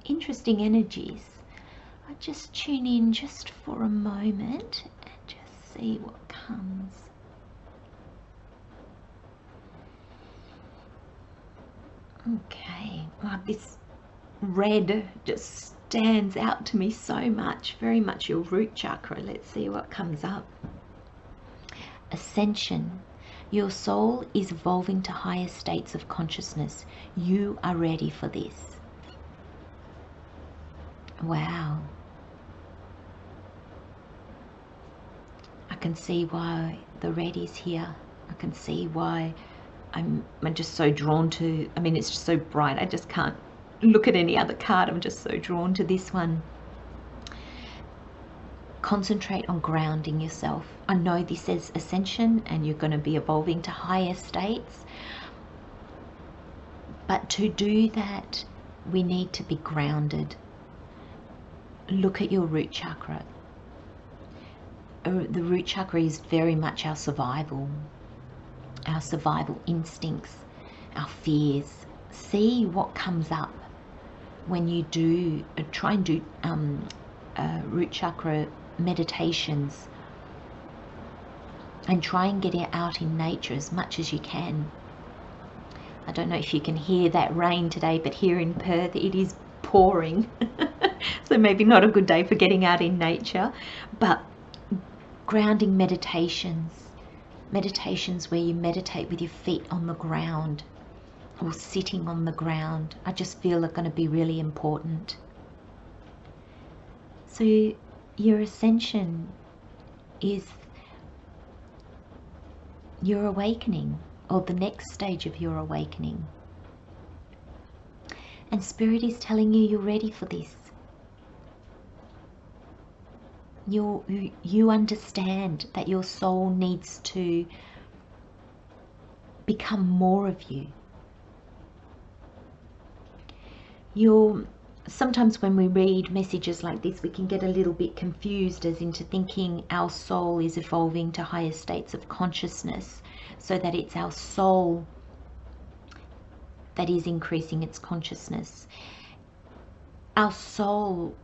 Interesting energies. I just tune in just for a moment and just see what comes. Okay, well, this red just stands out to me so much, very much your root chakra. Let's see what comes up. Ascension. Your soul is evolving to higher states of consciousness. You are ready for this. Wow. I can see why the red is here. I can see why I'm just so drawn to, I mean, it's just so bright. I just can't look at any other card. I'm just so drawn to this one. Concentrate on grounding yourself. I know this says ascension and you're going to be evolving to higher states. But to do that, we need to be grounded. Look at your root chakra. The root chakra is very much our survival instincts, our fears. See what comes up when you do try and do root chakra meditations, and try and get it out in nature as much as you can. I don't know if you can hear that rain today, but here in Perth it is pouring. So maybe not a good day for getting out in nature, but grounding meditations where you meditate with your feet on the ground or sitting on the ground, I just feel are going to be really important. So your ascension is your awakening, or the next stage of your awakening. And Spirit is telling you you're ready for this. You understand that your soul needs to become more of you. Sometimes when we read messages like this, we can get a little bit confused as into thinking our soul is evolving to higher states of consciousness, so that it's our soul that is increasing its consciousness. Our soul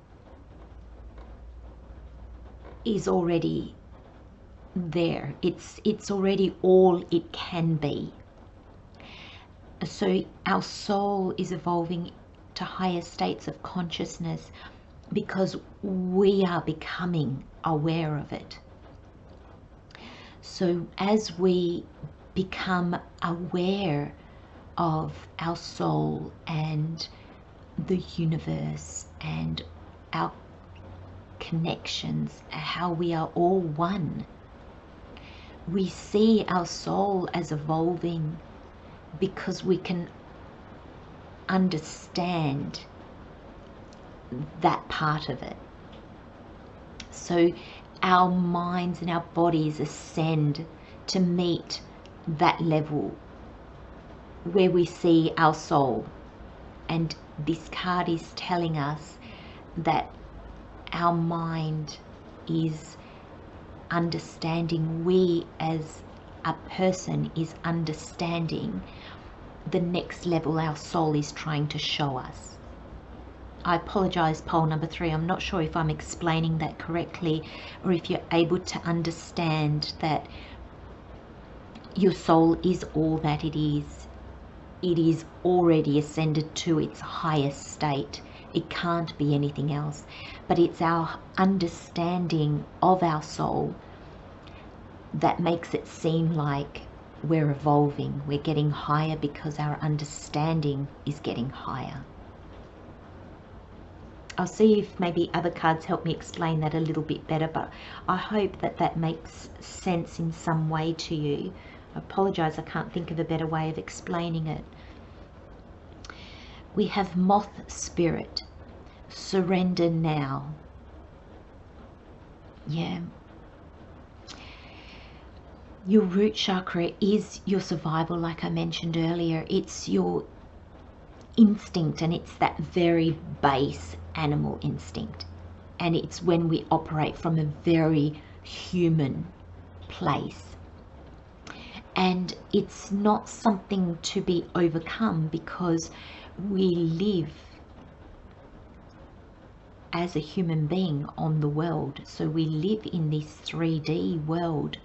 is already there. It's already all it can be. So our soul is evolving to higher states of consciousness because we are becoming aware of it. So as we become aware of our soul and the universe and our connections, how we are all one, we see our soul as evolving because we can understand that part of it. So our minds and our bodies ascend to meet that level where we see our soul. And this card is telling us that our mind is understanding, we as a person is understanding the next level our soul is trying to show us. I apologize, pole number 3. I'm not sure if I'm explaining that correctly, or if you're able to understand that your soul is all that it is. It is already ascended to its highest state. It can't be anything else. But it's our understanding of our soul that makes it seem like we're evolving, we're getting higher, because our understanding is getting higher. I'll see if maybe other cards help me explain that a little bit better, but I hope that that makes sense in some way to you. I apologize, I can't think of a better way of explaining it. We have moth spirit, surrender now. Yeah. Your root chakra is your survival, like I mentioned earlier. It's your instinct, and it's that very base animal instinct. And it's when we operate from a very human place. And it's not something to be overcome, because we live as a human being on the world. So we live in this 3D world.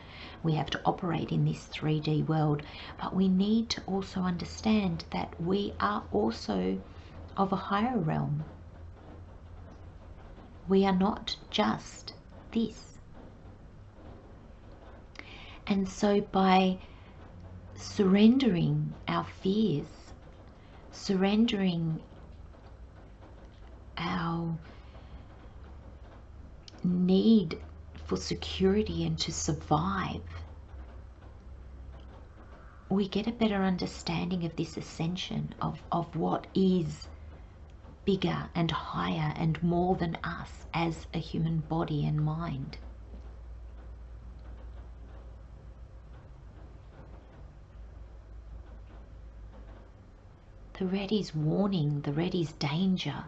We have to operate in this 3D world, but we need to also understand that we are also of a higher realm. We are not just this. And so by surrendering our fears, surrendering our need for security and to survive, we get a better understanding of this ascension of what is bigger and higher and more than us as a human body and mind. The red is warning, the red is danger.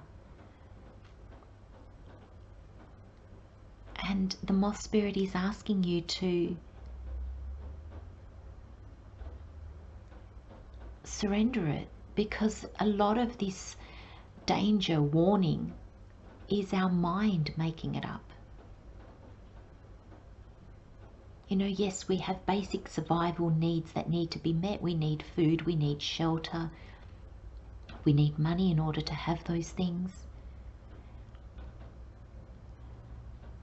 And the moth spirit is asking you to surrender it, because a lot of this danger warning is our mind making it up. You know, yes, we have basic survival needs that need to be met. We need food, we need shelter, we need money in order to have those things.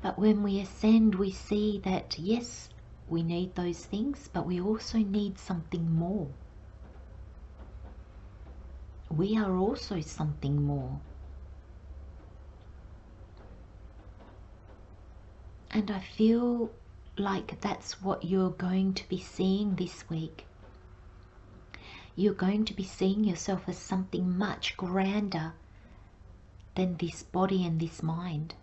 But when we ascend, we see that yes, we need those things, but we also need something more. We are also something more. And I feel like that's what you're going to be seeing this week. You're going to be seeing yourself as something much grander than this body and this mind.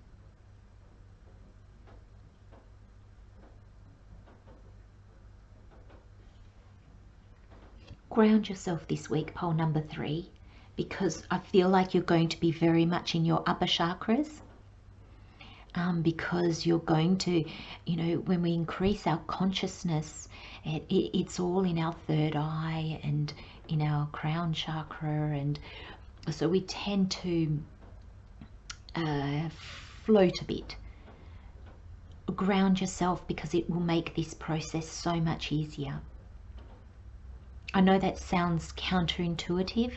Ground yourself this week, pole number 3, because I feel like you're going to be very much in your upper chakras, because you're going to, you know, when we increase our consciousness, it's all in our third eye and in our crown chakra, and so we tend to float a bit. Ground yourself, because it will make this process so much easier. I know that sounds counterintuitive,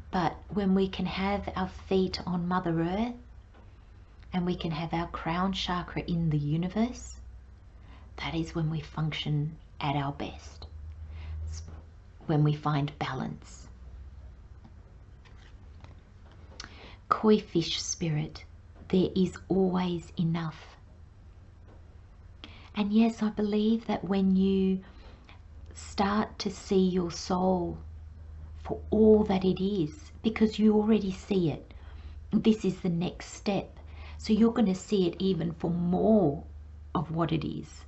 but when we can have our feet on Mother Earth and we can have our crown chakra in the universe, that is when we function at our best. It's when we find balance. Koi fish spirit, there is always enough. And yes, I believe that when you start to see your soul for all that it is, because you already see it, this is the next step. So you're going to see it even for more of what it is.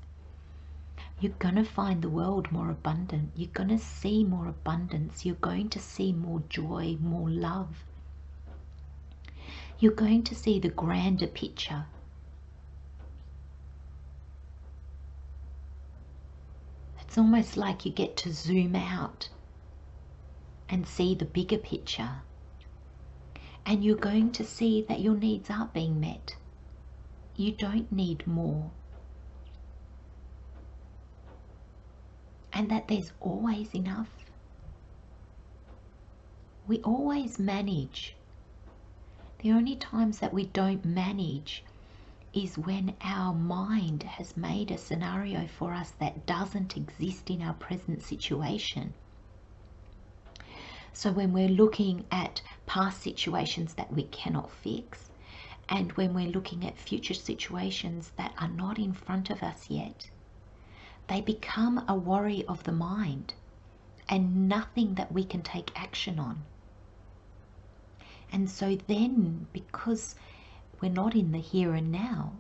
You're going to find the world more abundant. You're going to see more abundance. You're going to see more joy, more love. You're going to see the grander picture. It's almost like you get to zoom out and see the bigger picture. And you're going to see that your needs are being met. You don't need more. And that there's always enough. We always manage. The only times that we don't manage is when our mind has made a scenario for us that doesn't exist in our present situation. So when we're looking at past situations that we cannot fix, and when we're looking at future situations that are not in front of us yet, they become a worry of the mind and nothing that we can take action on. And so then, because we're not in the here and now,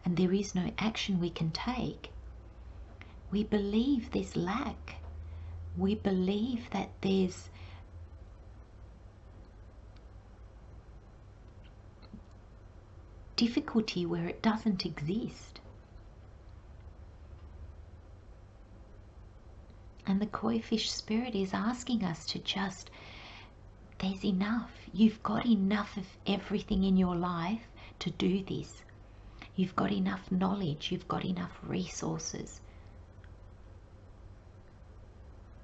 and there is no action we can take, we believe there's lack. We believe that there's difficulty where it doesn't exist. And the koi fish spirit is asking us to just, there's enough. You've got enough of everything in your life to do this. You've got enough knowledge. You've got enough resources.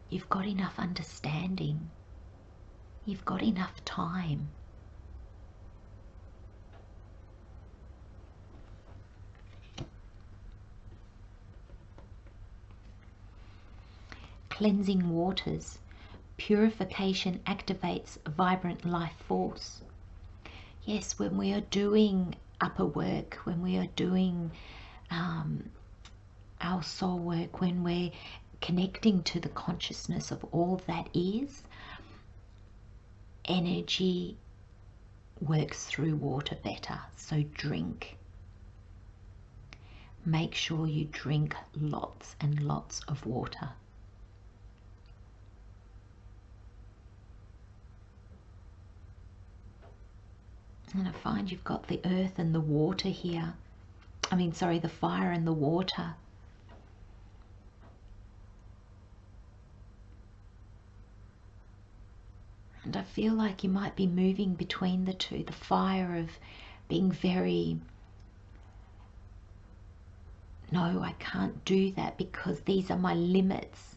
You've got enough understanding. You've got enough time. Cleansing waters. Purification activates vibrant life force. Yes, when we are doing upper work, when we are doing our soul work, when we're connecting to the consciousness of all that is, energy works through water better. So drink. Make sure you drink lots and lots of water. And I find you've got the earth and the water here. The fire and the water. And I feel like you might be moving between the two. The fire of being very, no, I can't do that because these are my limits.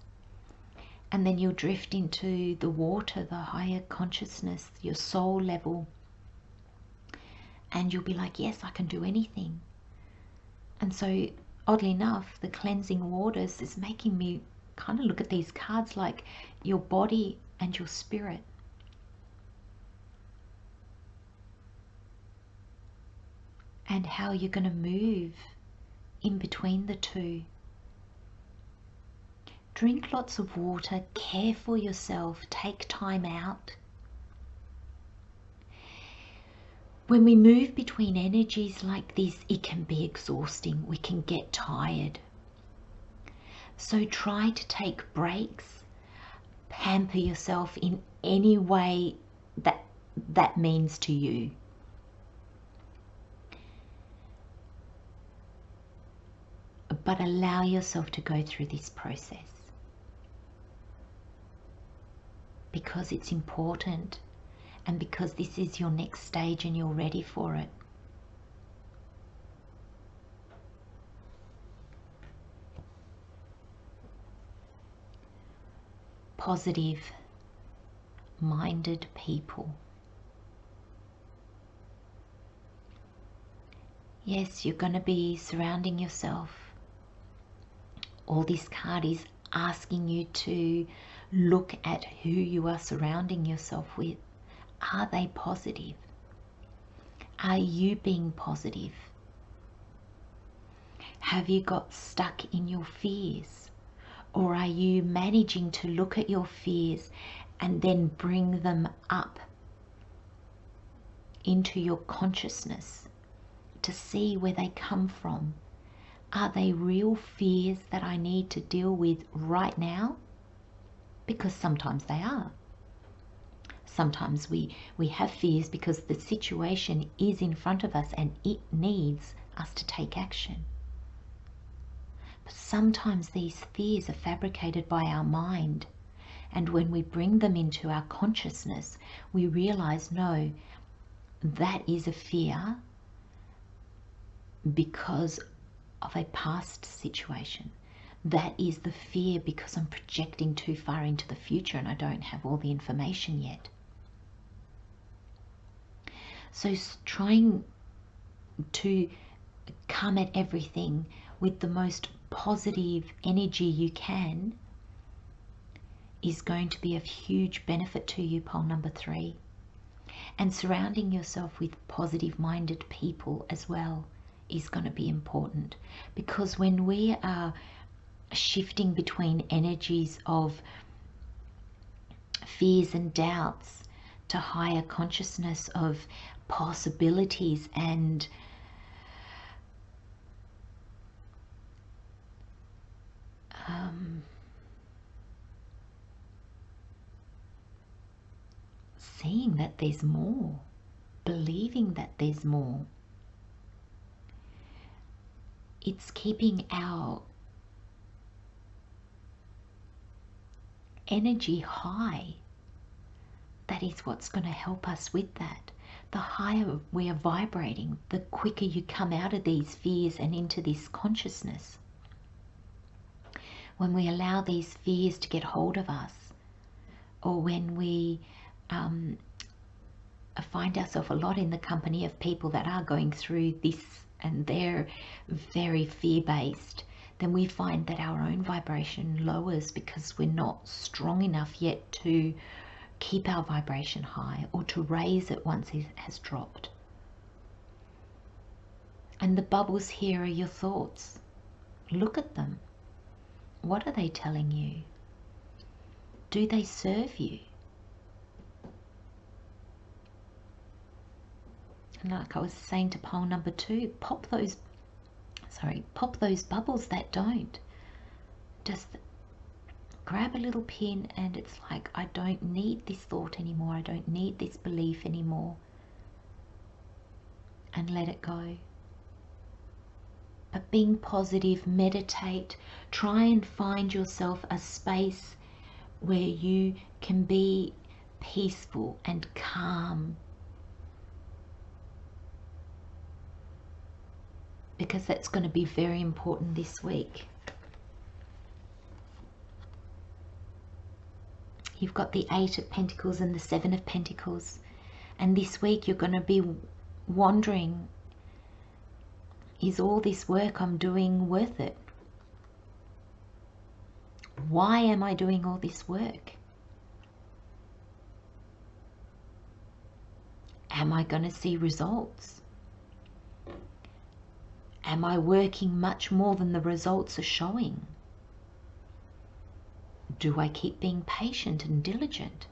And then you'll drift into the water, the higher consciousness, your soul level. And you'll be like, yes, I can do anything. And so, oddly enough, the cleansing waters is making me kind of look at these cards like your body and your spirit. And how you're going to move in between the two. Drink lots of water, care for yourself, take time out. When we move between energies like this, it can be exhausting. We can get tired. So try to take breaks, pamper yourself in any way that means to you. But allow yourself to go through this process because it's important. And because this is your next stage and you're ready for it. Positive-minded people. Yes, you're going to be surrounding yourself. All this card is asking you to look at who you are surrounding yourself with. Are they positive? Are you being positive? Have you got stuck in your fears? Or are you managing to look at your fears and then bring them up into your consciousness to see where they come from. Are they real fears that I need to deal with right now? Because sometimes they are. Sometimes we have fears because the situation is in front of us and it needs us to take action. But sometimes these fears are fabricated by our mind. And when we bring them into our consciousness, we realize, no, that is a fear because of a past situation. That is the fear because I'm projecting too far into the future and I don't have all the information yet. So trying to come at everything with the most positive energy you can is going to be of huge benefit to you, pole number 3. And surrounding yourself with positive-minded people as well is going to be important, because when we are shifting between energies of fears and doubts to higher consciousness of possibilities and seeing that there's more, believing that there's more, it's keeping our energy high. That is what's going to help us with that. The higher we are vibrating, the quicker you come out of these fears and into this consciousness. When we allow these fears to get hold of us, or when we find ourselves a lot in the company of people that are going through this and they're very fear-based, then we find that our own vibration lowers because we're not strong enough yet to keep our vibration high or to raise it once it has dropped. And the bubbles here are your thoughts. Look at them. What are they telling you? Do they serve you? And like I was saying to pole number 2, pop those bubbles that don't. Just grab a little pin and it's like, I don't need this thought anymore. I don't need this belief anymore. And let it go. But being positive, meditate, try and find yourself a space where you can be peaceful and calm. Because that's going to be very important this week. You've got the 8 of Pentacles and the 7 of Pentacles. And this week you're going to be wondering, is all this work I'm doing worth it? Why am I doing all this work? Am I going to see results? Am I working much more than the results are showing? Do I keep being patient and diligent?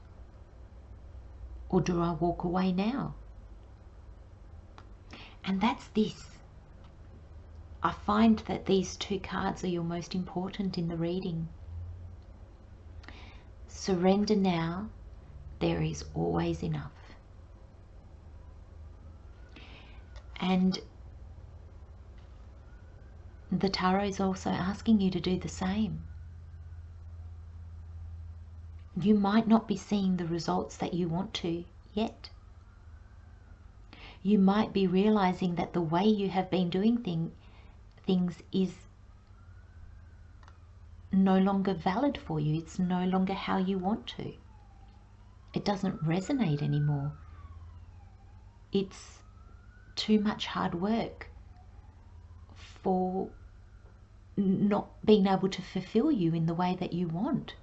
Or do I walk away now? And that's this. I find that these 2 cards are your most important in the reading. Surrender now. There is always enough. And the tarot is also asking you to do the same. You might not be seeing the results that you want to yet. You might be realizing that the way you have been doing things is no longer valid for you. It's no longer how you want to. It doesn't resonate anymore. It's too much hard work for not being able to fulfill you in the way that you want.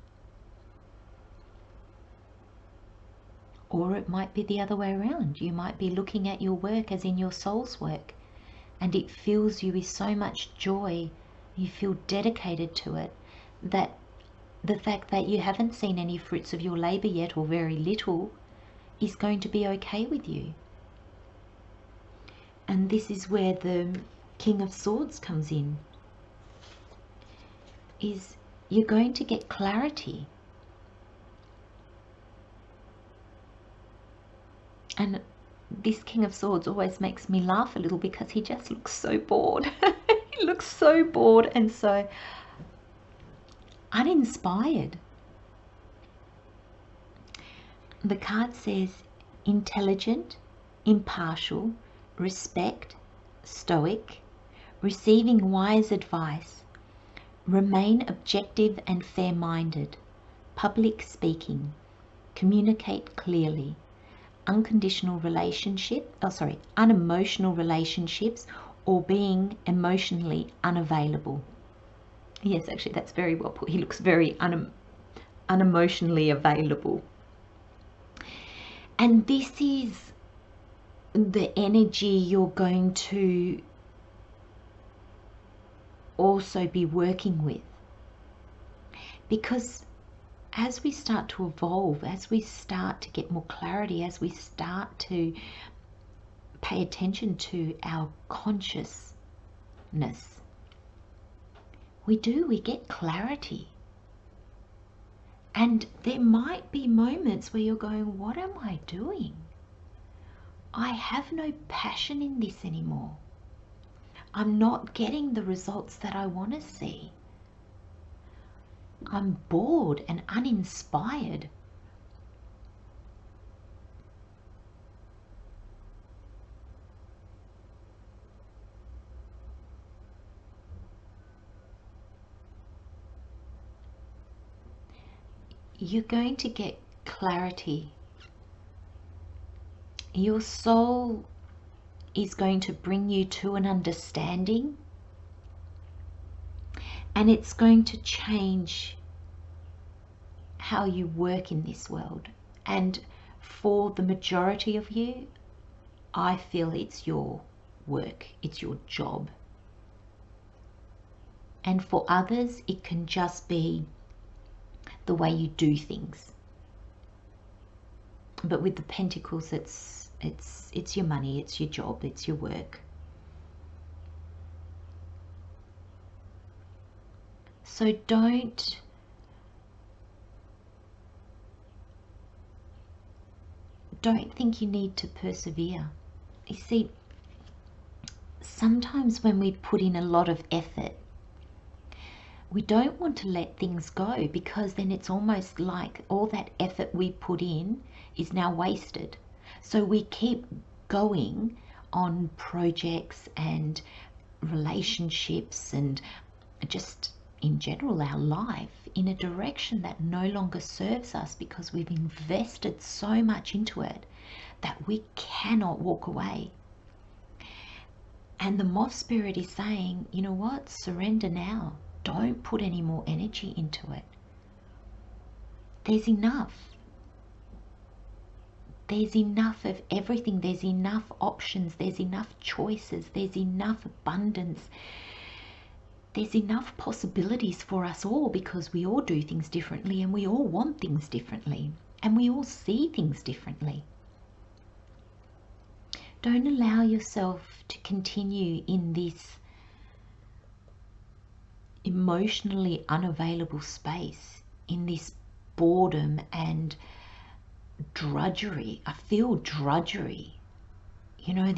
Or it might be the other way around. You might be looking at your work as in your soul's work, and it fills you with so much joy, you feel dedicated to it, that the fact that you haven't seen any fruits of your labour yet, or very little, is going to be okay with you. And this is where the King of Swords comes in, is you're going to get clarity. And this King of Swords always makes me laugh a little because he just looks so bored. He looks so bored and so uninspired. The card says intelligent, impartial, respect, stoic, receiving wise advice, remain objective and fair-minded, public speaking, communicate clearly, unemotional relationships, or being emotionally unavailable. Yes, actually, that's very well put. He looks very unemotionally available. And this is the energy you're going to also be working with. Because as we start to evolve, as we start to get more clarity, as we start to pay attention to our consciousness, we get clarity. And there might be moments where you're going, what am I doing? I have no passion in this anymore. I'm not getting the results that I want to see. I'm bored and uninspired. You're going to get clarity. Your soul is going to bring you to an understanding, and it's going to change how you work in this world. And for the majority of you, I feel it's your work, it's your job. And for others, it can just be the way you do things. But with the Pentacles, it's your money, it's your job, it's your work. So don't think you need to persevere. You see, sometimes when we put in a lot of effort, we don't want to let things go, because then it's almost like all that effort we put in is now wasted. So we keep going on projects and relationships and just in general our life in a direction that no longer serves us, because we've invested so much into it that we cannot walk away. And the Moth Spirit is saying, you know what, surrender now. Don't put any more energy into it. There's enough. There's enough of everything. There's enough options. There's enough choices. There's enough abundance. There's enough possibilities for us all, because we all do things differently, and we all want things differently, and we all see things differently. Don't allow yourself to continue in this emotionally unavailable space, in this boredom and drudgery. I feel drudgery. You know,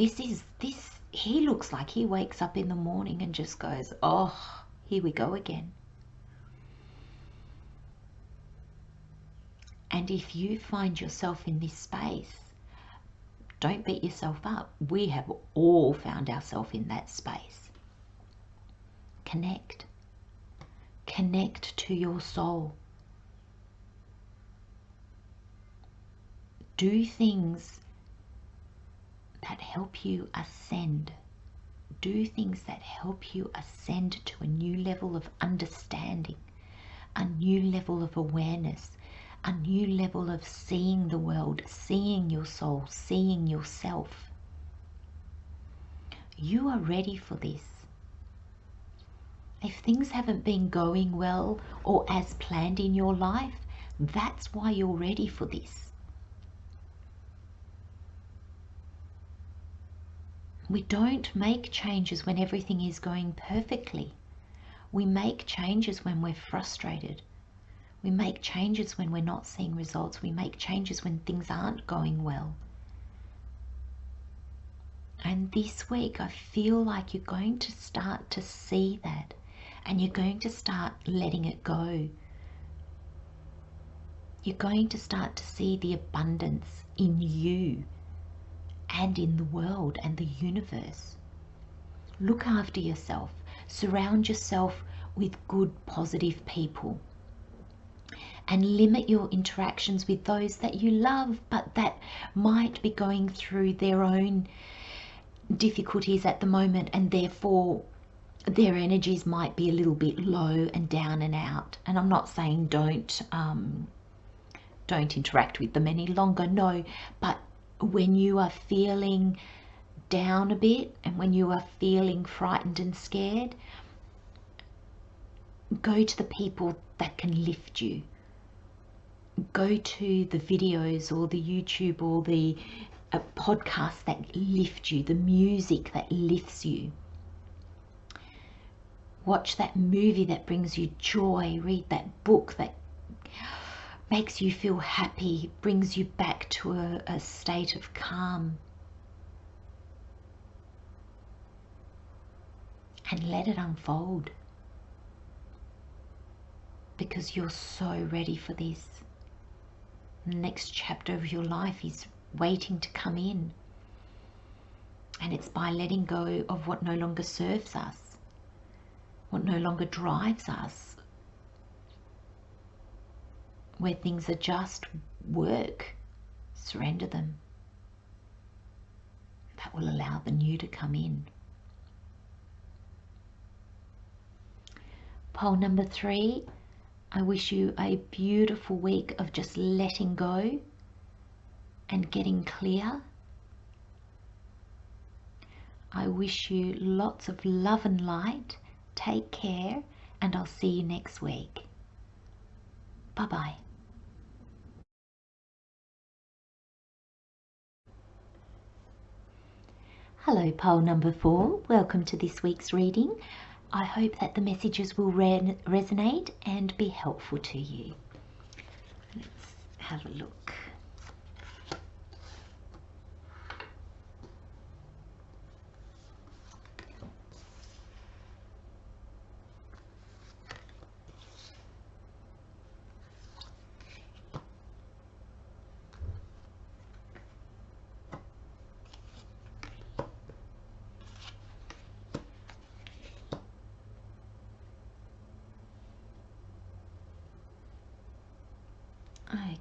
he looks like he wakes up in the morning and just goes, oh, here we go again. And if you find yourself in this space, don't beat yourself up. We have all found ourselves in that space. Connect. Connect to your soul. Do things that help you ascend. Do things that help you ascend to a new level of understanding, a new level of awareness, a new level of seeing the world, seeing your soul, seeing yourself. You are ready for this. If things haven't been going well or as planned in your life, that's why you're ready for this. We don't make changes when everything is going perfectly. We make changes when we're frustrated. We make changes when we're not seeing results. We make changes when things aren't going well. And this week, I feel like you're going to start to see that, and you're going to start letting it go. You're going to start to see the abundance in you and in the world and the universe. Look after yourself. Surround yourself with good, positive people. And limit your interactions with those that you love, but that might be going through their own difficulties at the moment, and therefore their energies might be a little bit low and down and out. And I'm not saying don't interact with them any longer, no, but when you are feeling down a bit and when you are feeling frightened and scared, go to the people that can lift you. Go to the videos or the YouTube or the podcasts that lift you, the music that lifts you. Watch that movie that brings you joy. Read that book that makes you feel happy, brings you back to a state of calm. And let it unfold. Because you're so ready for this. The next chapter of your life is waiting to come in. And it's by letting go of what no longer serves us, what no longer drives us, where things are just work. Surrender them. That will allow the new to come in. Pole number 3, I wish you a beautiful week of just letting go and getting clear. I wish you lots of love and light. Take care, and I'll see you next week. Bye-bye. Hello, pole number 4. Welcome to this week's reading. I hope that the messages will resonate and be helpful to you. Let's have a look.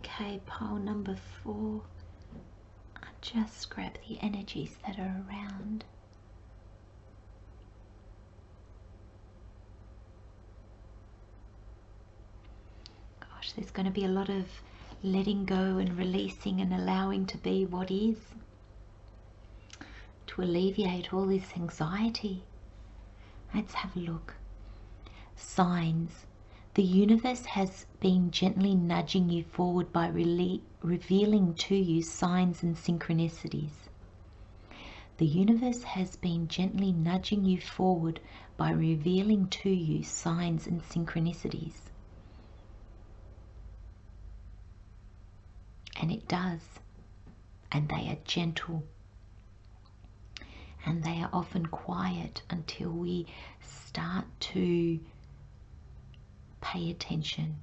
Okay, pole number 4. I'll just grab the energies that are around. Gosh, there's going to be a lot of letting go and releasing and allowing to be what is, to alleviate all this anxiety. Let's have a look. Signs. The universe has been gently nudging you forward by revealing to you signs and synchronicities. The universe has been gently nudging you forward by revealing to you signs and synchronicities. And it does. And they are gentle. And they are often quiet until we start to pay attention.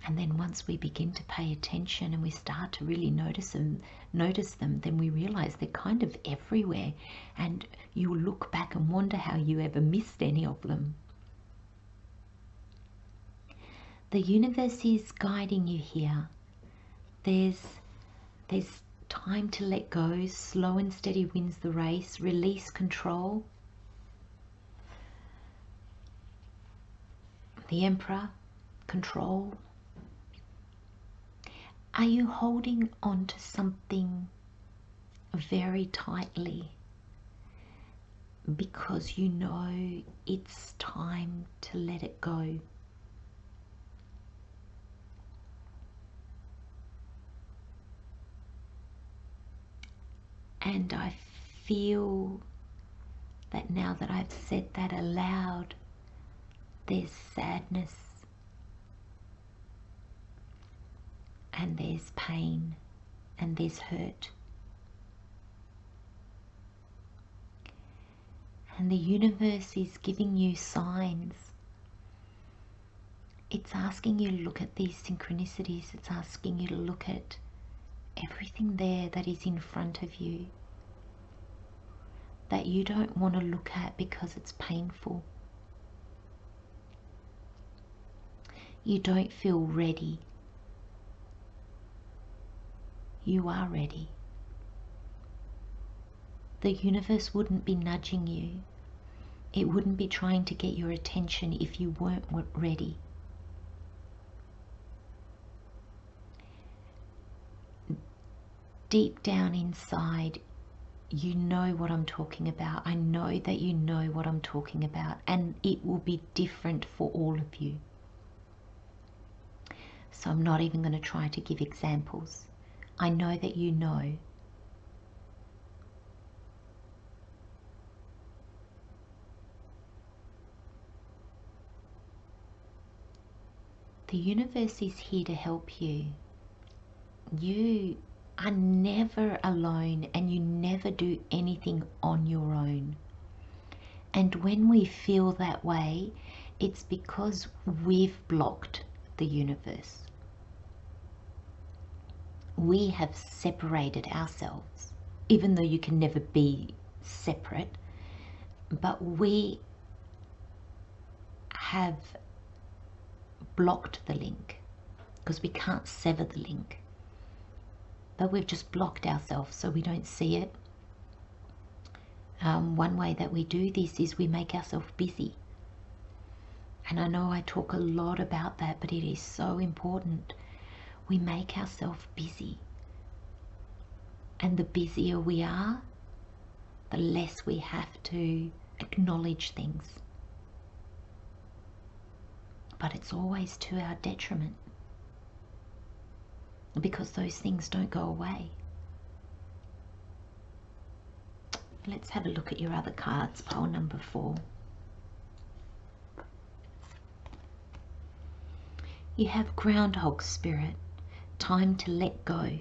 And then once we begin to pay attention and we start to really notice them, then we realize they're kind of everywhere, and you'll look back and wonder how you ever missed any of them. The universe is guiding you here. There's time to let go. Slow and steady wins the race. Release control. The Emperor, control. Are you holding on to something very tightly because you know it's time to let it go? And I feel that now that I've said that aloud, there's sadness and there's pain and there's hurt. And the universe is giving you signs. It's asking you to look at these synchronicities. It's asking you to look at everything there that is in front of you that you don't want to look at because it's painful. You don't feel ready. You are ready. The universe wouldn't be nudging you. It wouldn't be trying to get your attention if you weren't ready. Deep down inside, you know what I'm talking about. I know that you know what I'm talking about, and it will be different for all of you. So I'm not even going to try to give examples. I know that you know. The universe is here to help you. You are never alone, and you never do anything on your own. And when we feel that way, it's because we've blocked the universe. We have separated ourselves, even though you can never be separate, but we have blocked the link because we can't sever the link. But we've just blocked ourselves so we don't see it. One way that we do this is we make ourselves busy. And I know I talk a lot about that, but it is so important. We make ourselves busy. And the busier we are, the less we have to acknowledge things. But it's always to our detriment, because those things don't go away. Let's have a look at your other cards, pile number 4. You have Groundhog Spirit, time to let go.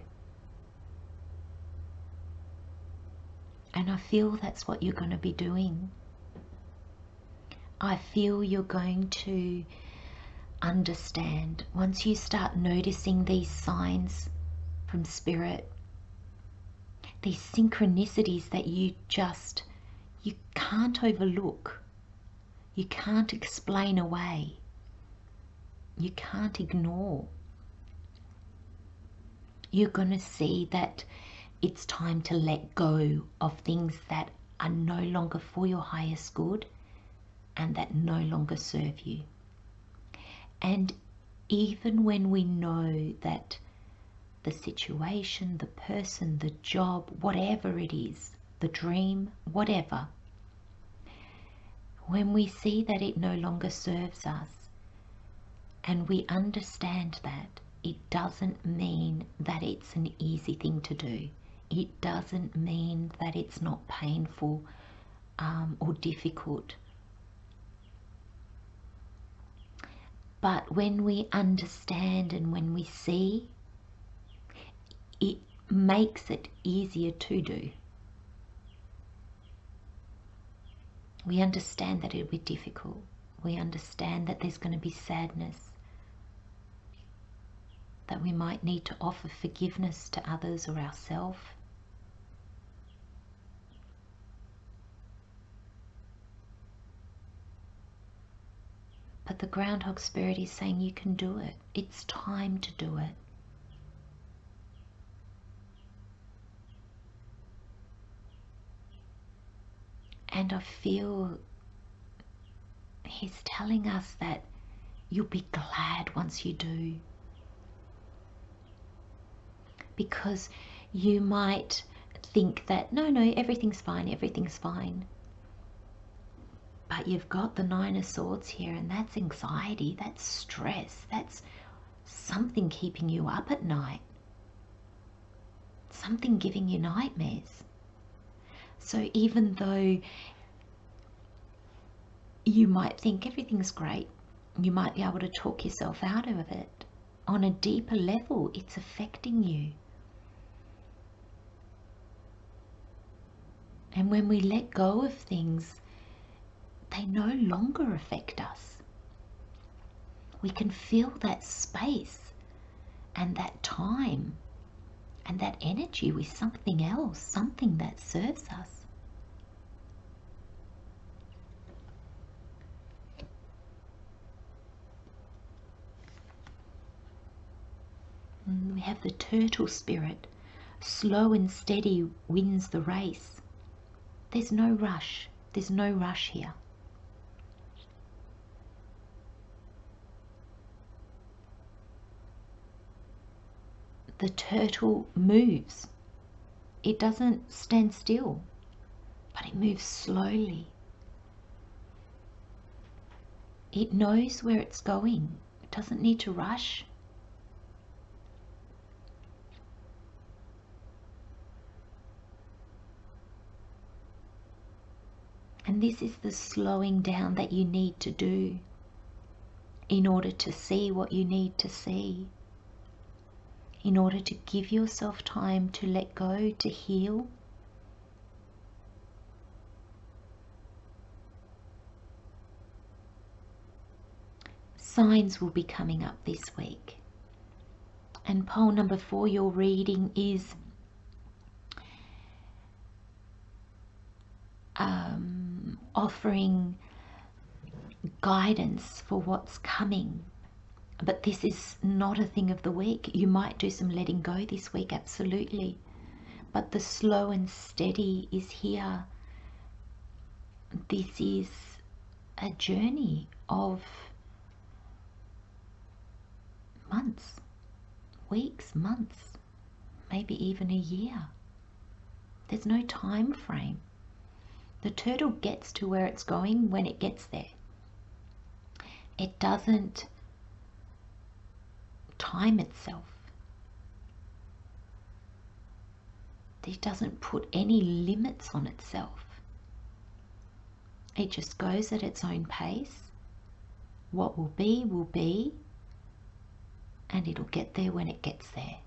And I feel that's what you're going to be doing. I feel you're going to understand once you start noticing these signs from Spirit, these synchronicities that you can't overlook, you can't explain away, you can't ignore. You're going to see that it's time to let go of things that are no longer for your highest good and that no longer serve you. And even when we know that the situation, the person, the job, whatever it is, the dream, whatever, when we see that it no longer serves us and we understand that, it doesn't mean that it's an easy thing to do. It doesn't mean that it's not painful or difficult. But when we understand and when we see, it makes it easier to do. We understand that it'll be difficult. We understand that there's going to be sadness, that we might need to offer forgiveness to others or ourselves. But the Groundhog Spirit is saying you can do it. It's time to do it. And I feel he's telling us that you'll be glad once you do. Because you might think that, no, everything's fine, everything's fine. But you've got the 9 of Swords here, and that's anxiety, that's stress, that's something keeping you up at night. Something giving you nightmares. So even though you might think everything's great, you might be able to talk yourself out of it. On a deeper level, it's affecting you. And when we let go of things, they no longer affect us. We can feel that space and that time and that energy with something else, something that serves us. We have the turtle spirit. Slow and steady wins the race. There's no rush. There's no rush here. The turtle moves. It doesn't stand still, but it moves slowly. It knows where it's going. It doesn't need to rush. And this is the slowing down that you need to do in order to see what you need to see, in order to give yourself time to let go, to heal. Signs will be coming up this week. And pole number 4 you're reading is offering guidance for what's coming. But this is not a thing of the week. You might do some letting go this week, absolutely. But the slow and steady is here. This is a journey of months, weeks, months, maybe even a year. There's no time frame. The turtle gets to where it's going when it gets there. It doesn't time itself. It doesn't put any limits on itself. It just goes at its own pace. What will be, and it'll get there when it gets there.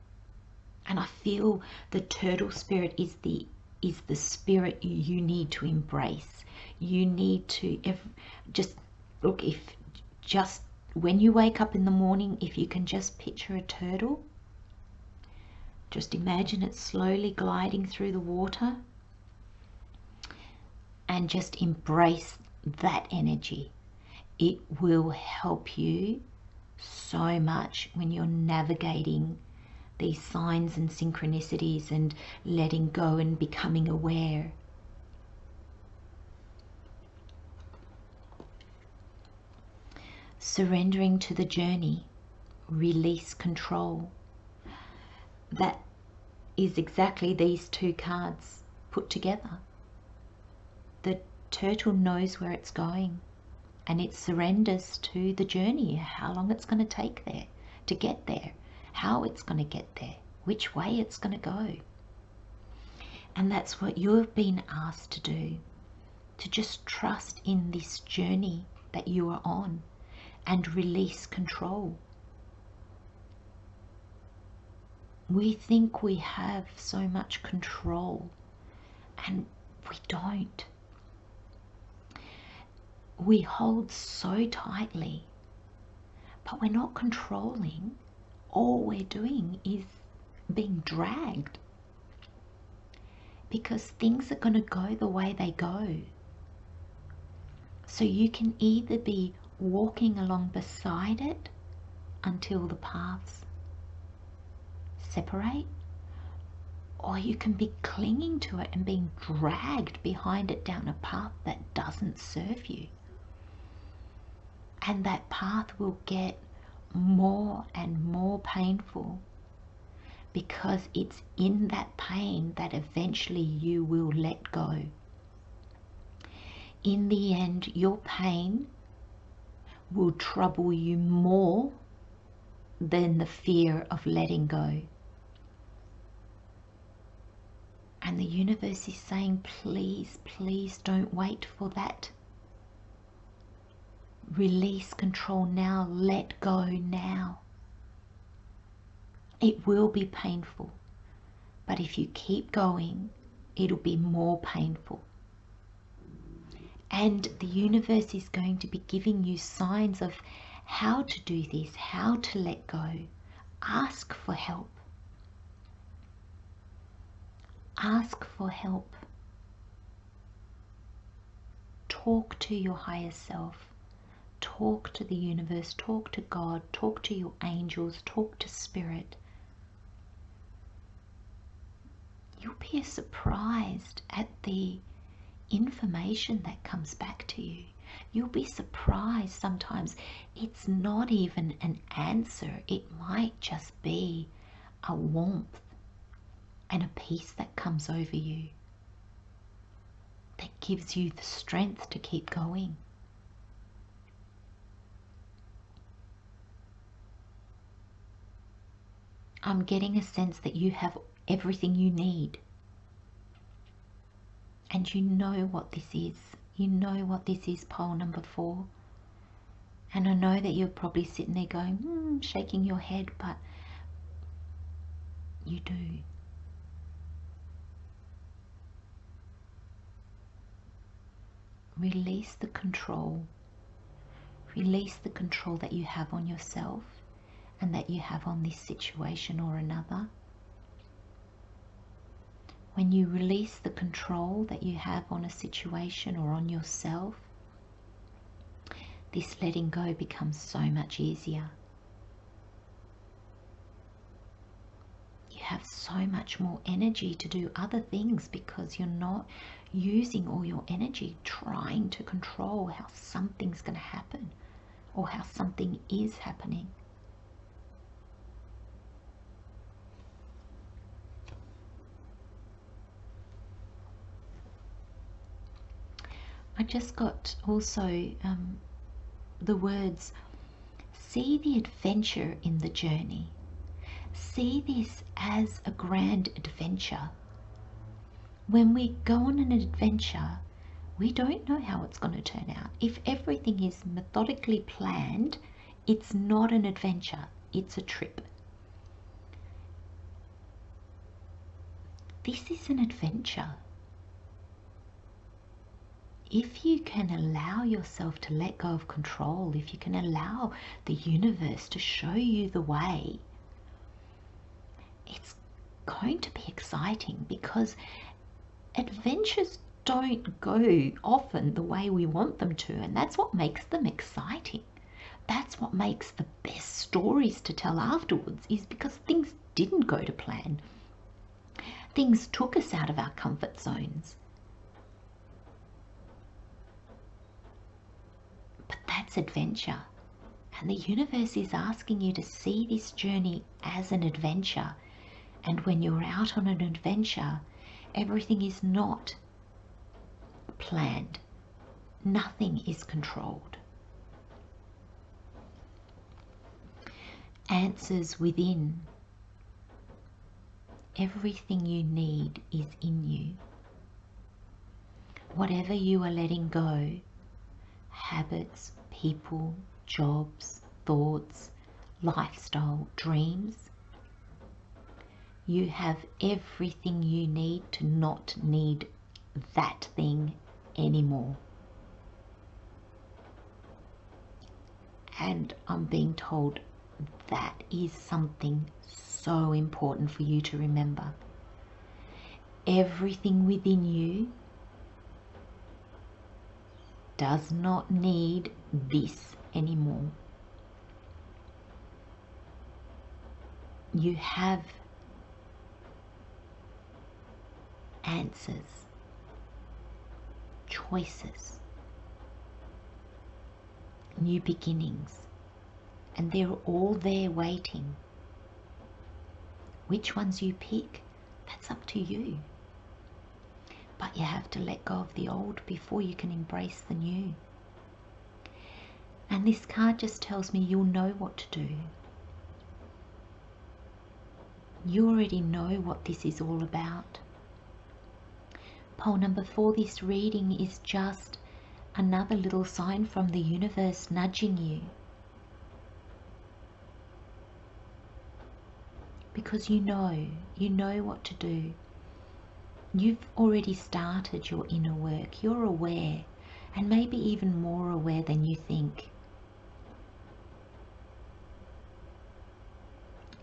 And I feel the turtle spirit is the spirit you need to embrace. You need to just look, if just when you wake up in the morning, if you can just picture a turtle, just imagine it slowly gliding through the water, and just embrace that energy. It will help you so much when you're navigating these signs and synchronicities and letting go and becoming aware. Surrendering to the journey, release control. That is exactly these two cards put together. The turtle knows where it's going, and it surrenders to the journey, how long it's going to take there to get there, how it's going to get there, which way it's going to go. And that's what you've been asked to do, to just trust in this journey that you are on and release control. We think we have so much control, and we don't. We hold so tightly, but we're not controlling. All we're doing is being dragged, because things are going to go the way they go. So you can either be walking along beside it until the paths separate, or you can be clinging to it and being dragged behind it down a path that doesn't serve you. And that path will get more and more painful, because it's in that pain that eventually you will let go. In the end, your pain will trouble you more than the fear of letting go. And the universe is saying, please, please don't wait for that. Release control now. Let go now. It will be painful, but if you keep going, it'll be more painful. And the universe is going to be giving you signs of how to do this, how to let go. Ask for help. Ask for help. Talk to your higher self. Talk to the universe. Talk to God. Talk to your angels. Talk to spirit. You'll be surprised at the information that comes back to you. You'll be surprised sometimes it's not even an answer. It might just be a warmth and a peace that comes over you that gives you the strength to keep going. I'm getting a sense that you have everything you need. And you know what this is. You know what this is, pole number 4. And I know that you're probably sitting there going, shaking your head, but you do. Release the control. Release the control that you have on yourself and that you have on this situation or another. When you release the control that you have on a situation or on yourself, this letting go becomes so much easier. You have so much more energy to do other things because you're not using all your energy trying to control how something's going to happen or how something is happening. I just got also the words, see the adventure in the journey. See this as a grand adventure. When we go on an adventure, we don't know how it's going to turn out. If everything is methodically planned, it's not an adventure, it's a trip. This is an adventure. If you can allow yourself to let go of control, if you can allow the universe to show you the way, it's going to be exciting because adventures don't go often the way we want them to, and that's what makes them exciting. That's what makes the best stories to tell afterwards, is because things didn't go to plan. Things took us out of our comfort zones. But that's adventure. And the universe is asking you to see this journey as an adventure. And when you're out on an adventure, everything is not planned. Nothing is controlled. Answers within. Everything you need is in you. Whatever you are letting go, habits, people, jobs, thoughts, lifestyle, dreams, you have everything you need to not need that thing anymore. And I'm being told that is something so important for you to remember. Everything within you does not need this anymore. You have answers, choices, new beginnings, and they're all there waiting. Which ones you pick, that's up to you. But you have to let go of the old before you can embrace the new. And this card just tells me you'll know what to do. You already know what this is all about. Pole number 4, this reading is just another little sign from the universe nudging you. Because you know what to do. You've already started your inner work. You're aware, and maybe even more aware than you think.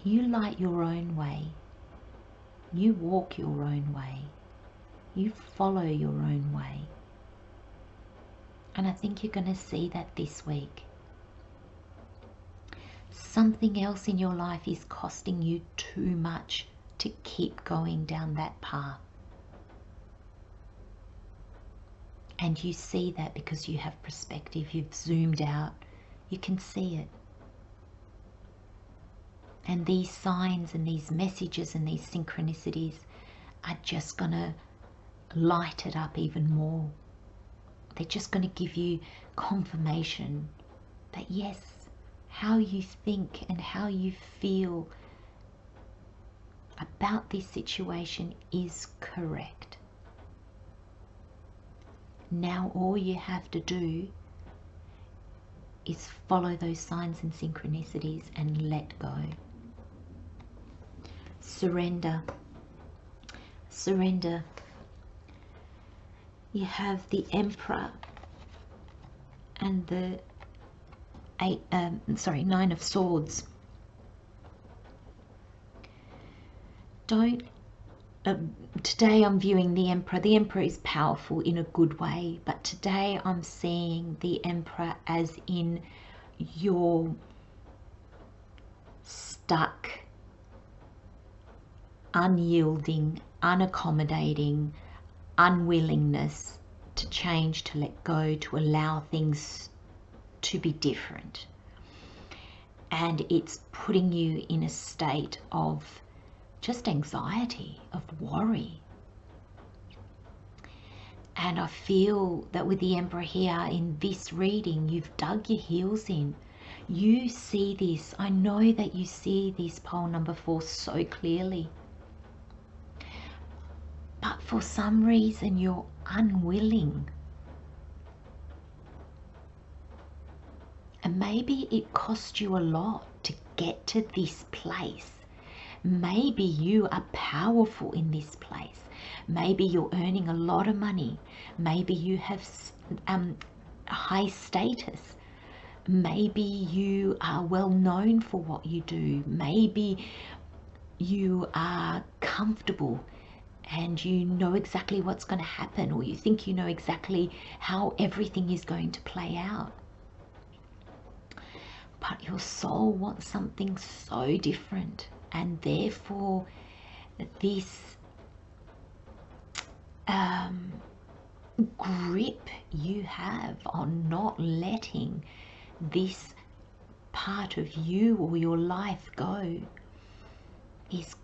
You light your own way. You walk your own way. You follow your own way. And I think you're going to see that this week. Something else in your life is costing you too much to keep going down that path. And you see that because you have perspective, you've zoomed out, you can see it. And these signs and these messages and these synchronicities are just going to light it up even more. They're just going to give you confirmation that yes, how you think and how you feel about this situation is correct. Now all you have to do is follow those signs and synchronicities and let go. Surrender. Surrender. You have the Emperor and the Nine of Swords. Today I'm viewing the Emperor. The Emperor is powerful in a good way, but today I'm seeing the Emperor as in your stuck, unyielding, unaccommodating, unwillingness to change, to let go, to allow things to be different. And it's putting you in a state of just anxiety, of worry. And I feel that with the Emperor here in this reading, you've dug your heels in. You see this. I know that you see this, pole number 4, so clearly. But for some reason, you're unwilling. And maybe it cost you a lot to get to this place. Maybe you are powerful in this place. Maybe you're earning a lot of money. Maybe you have high status. Maybe you are well known for what you do. Maybe you are comfortable and you know exactly what's going to happen, or you think you know exactly how everything is going to play out. But your soul wants something so different, and therefore this grip you have on not letting this part of you or your life go is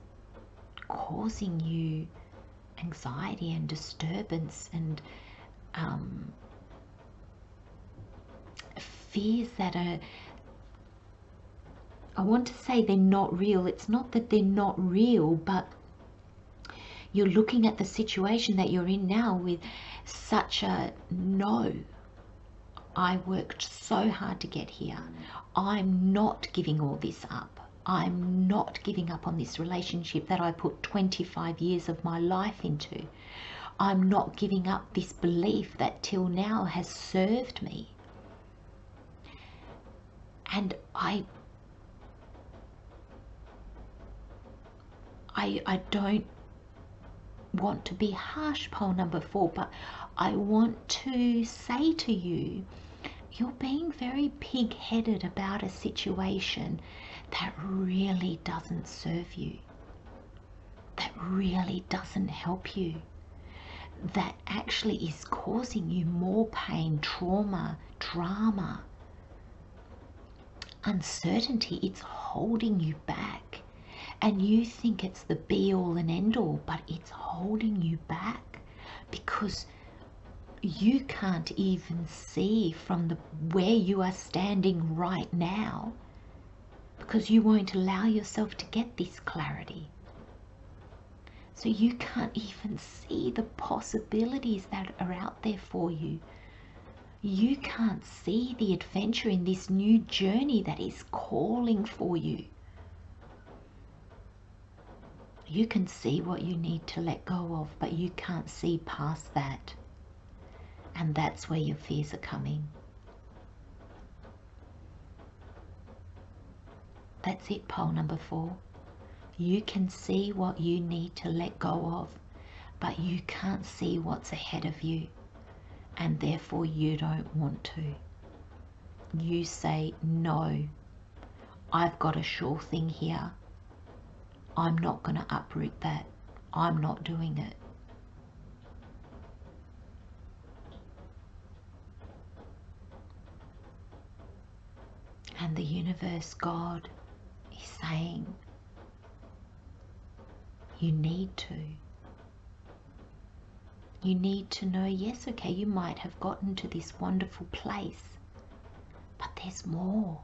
causing you anxiety and disturbance and fears that are, I want to say they're not real. It's not that they're not real, but you're looking at the situation that you're in now with such a no. I worked so hard to get here. I'm not giving all this up. I'm not giving up on this relationship that I put 25 years of my life into. I'm not giving up this belief that till now has served me. And I don't want to be harsh, pole number 4, but I want to say to you, you're being very pig-headed about a situation that really doesn't serve you, that really doesn't help you, that actually is causing you more pain, trauma, drama, uncertainty. It's holding you back. And you think it's the be-all and end-all, but it's holding you back because you can't even see from where you are standing right now, because you won't allow yourself to get this clarity. So you can't even see the possibilities that are out there for you. You can't see the adventure in this new journey that is calling for you. You can see what you need to let go of, but you can't see past that. And that's where your fears are coming. That's it, pole number 4. You can see what you need to let go of, but you can't see what's ahead of you, and therefore you don't want to. You say, no, I've got a sure thing here. I'm not going to uproot that. I'm not doing it. And the universe, God, is saying, you need to. You need to know, yes, okay, you might have gotten to this wonderful place, but there's more.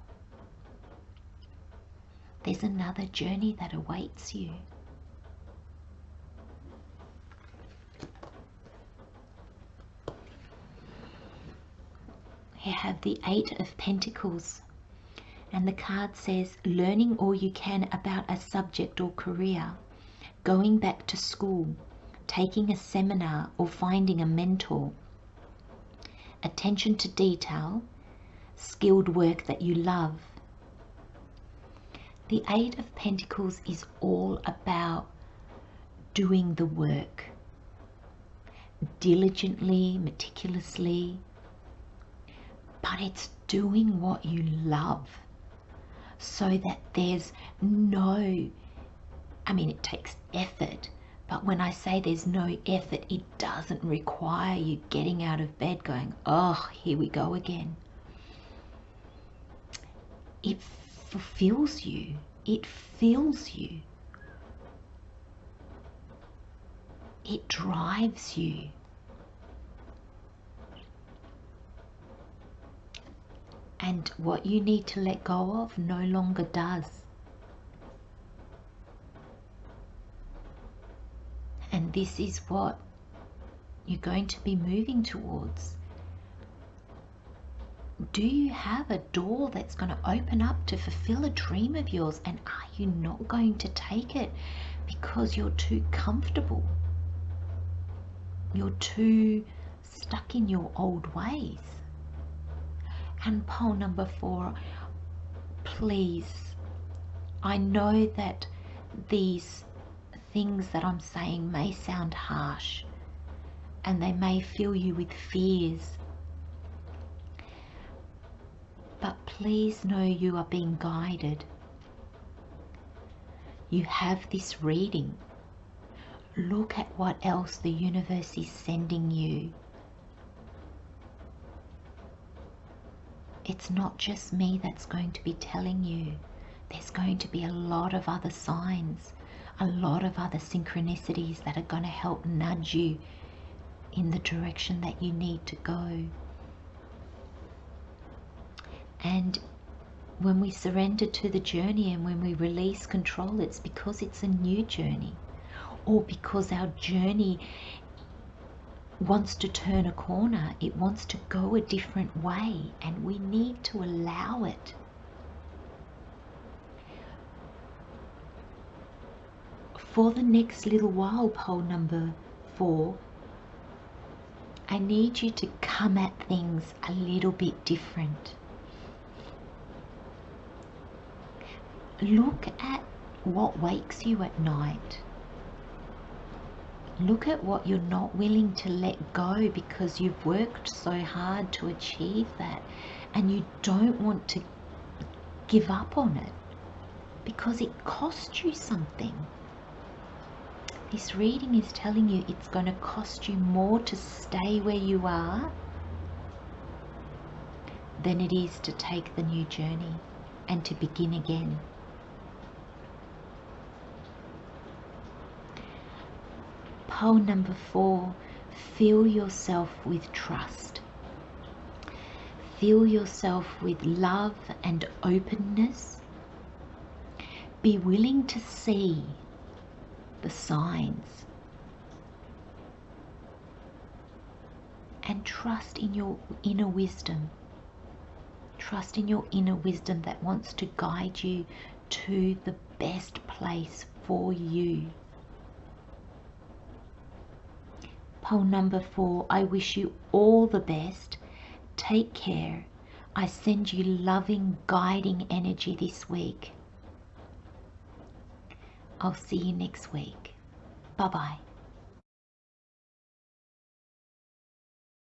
There's another journey that awaits you. You have the 8 of Pentacles, and the card says, learning all you can about a subject or career, going back to school, taking a seminar or finding a mentor, attention to detail, skilled work that you love. The 8 of Pentacles is all about doing the work, diligently, meticulously, but it's doing what you love, so that there's no, I mean, it takes effort, but when I say there's no effort, it doesn't require you getting out of bed going, oh, here we go again. It fulfills you. It fills you. It drives you. And what you need to let go of no longer does. And this is what you're going to be moving towards. Do you have a door that's going to open up to fulfill a dream of yours, and are you not going to take it because you're too comfortable? You're too stuck in your old ways. And pole number 4, please, I know that these things that I'm saying may sound harsh and they may fill you with fears, but please know you are being guided. You have this reading. Look at what else the universe is sending you. It's not just me that's going to be telling you. There's going to be a lot of other signs, a lot of other synchronicities that are going to help nudge you in the direction that you need to go. And when we surrender to the journey and when we release control, it's because it's a new journey, or because our journey wants to turn a corner. It wants to go a different way, and we need to allow it. For the next little while, pole number 4, I need you to come at things a little bit different. Look at what wakes you at night. Look at what you're not willing to let go because you've worked so hard to achieve that, and you don't want to give up on it because it cost you something. This reading is telling you it's going to cost you more to stay where you are than it is to take the new journey and to begin again. Pole number 4, fill yourself with trust. Fill yourself with love and openness. Be willing to see the signs. And trust in your inner wisdom. Trust in your inner wisdom that wants to guide you to the best place for you. Pole number 4, I wish you all the best. Take care. I send you loving, guiding energy this week. I'll see you next week. Bye-bye.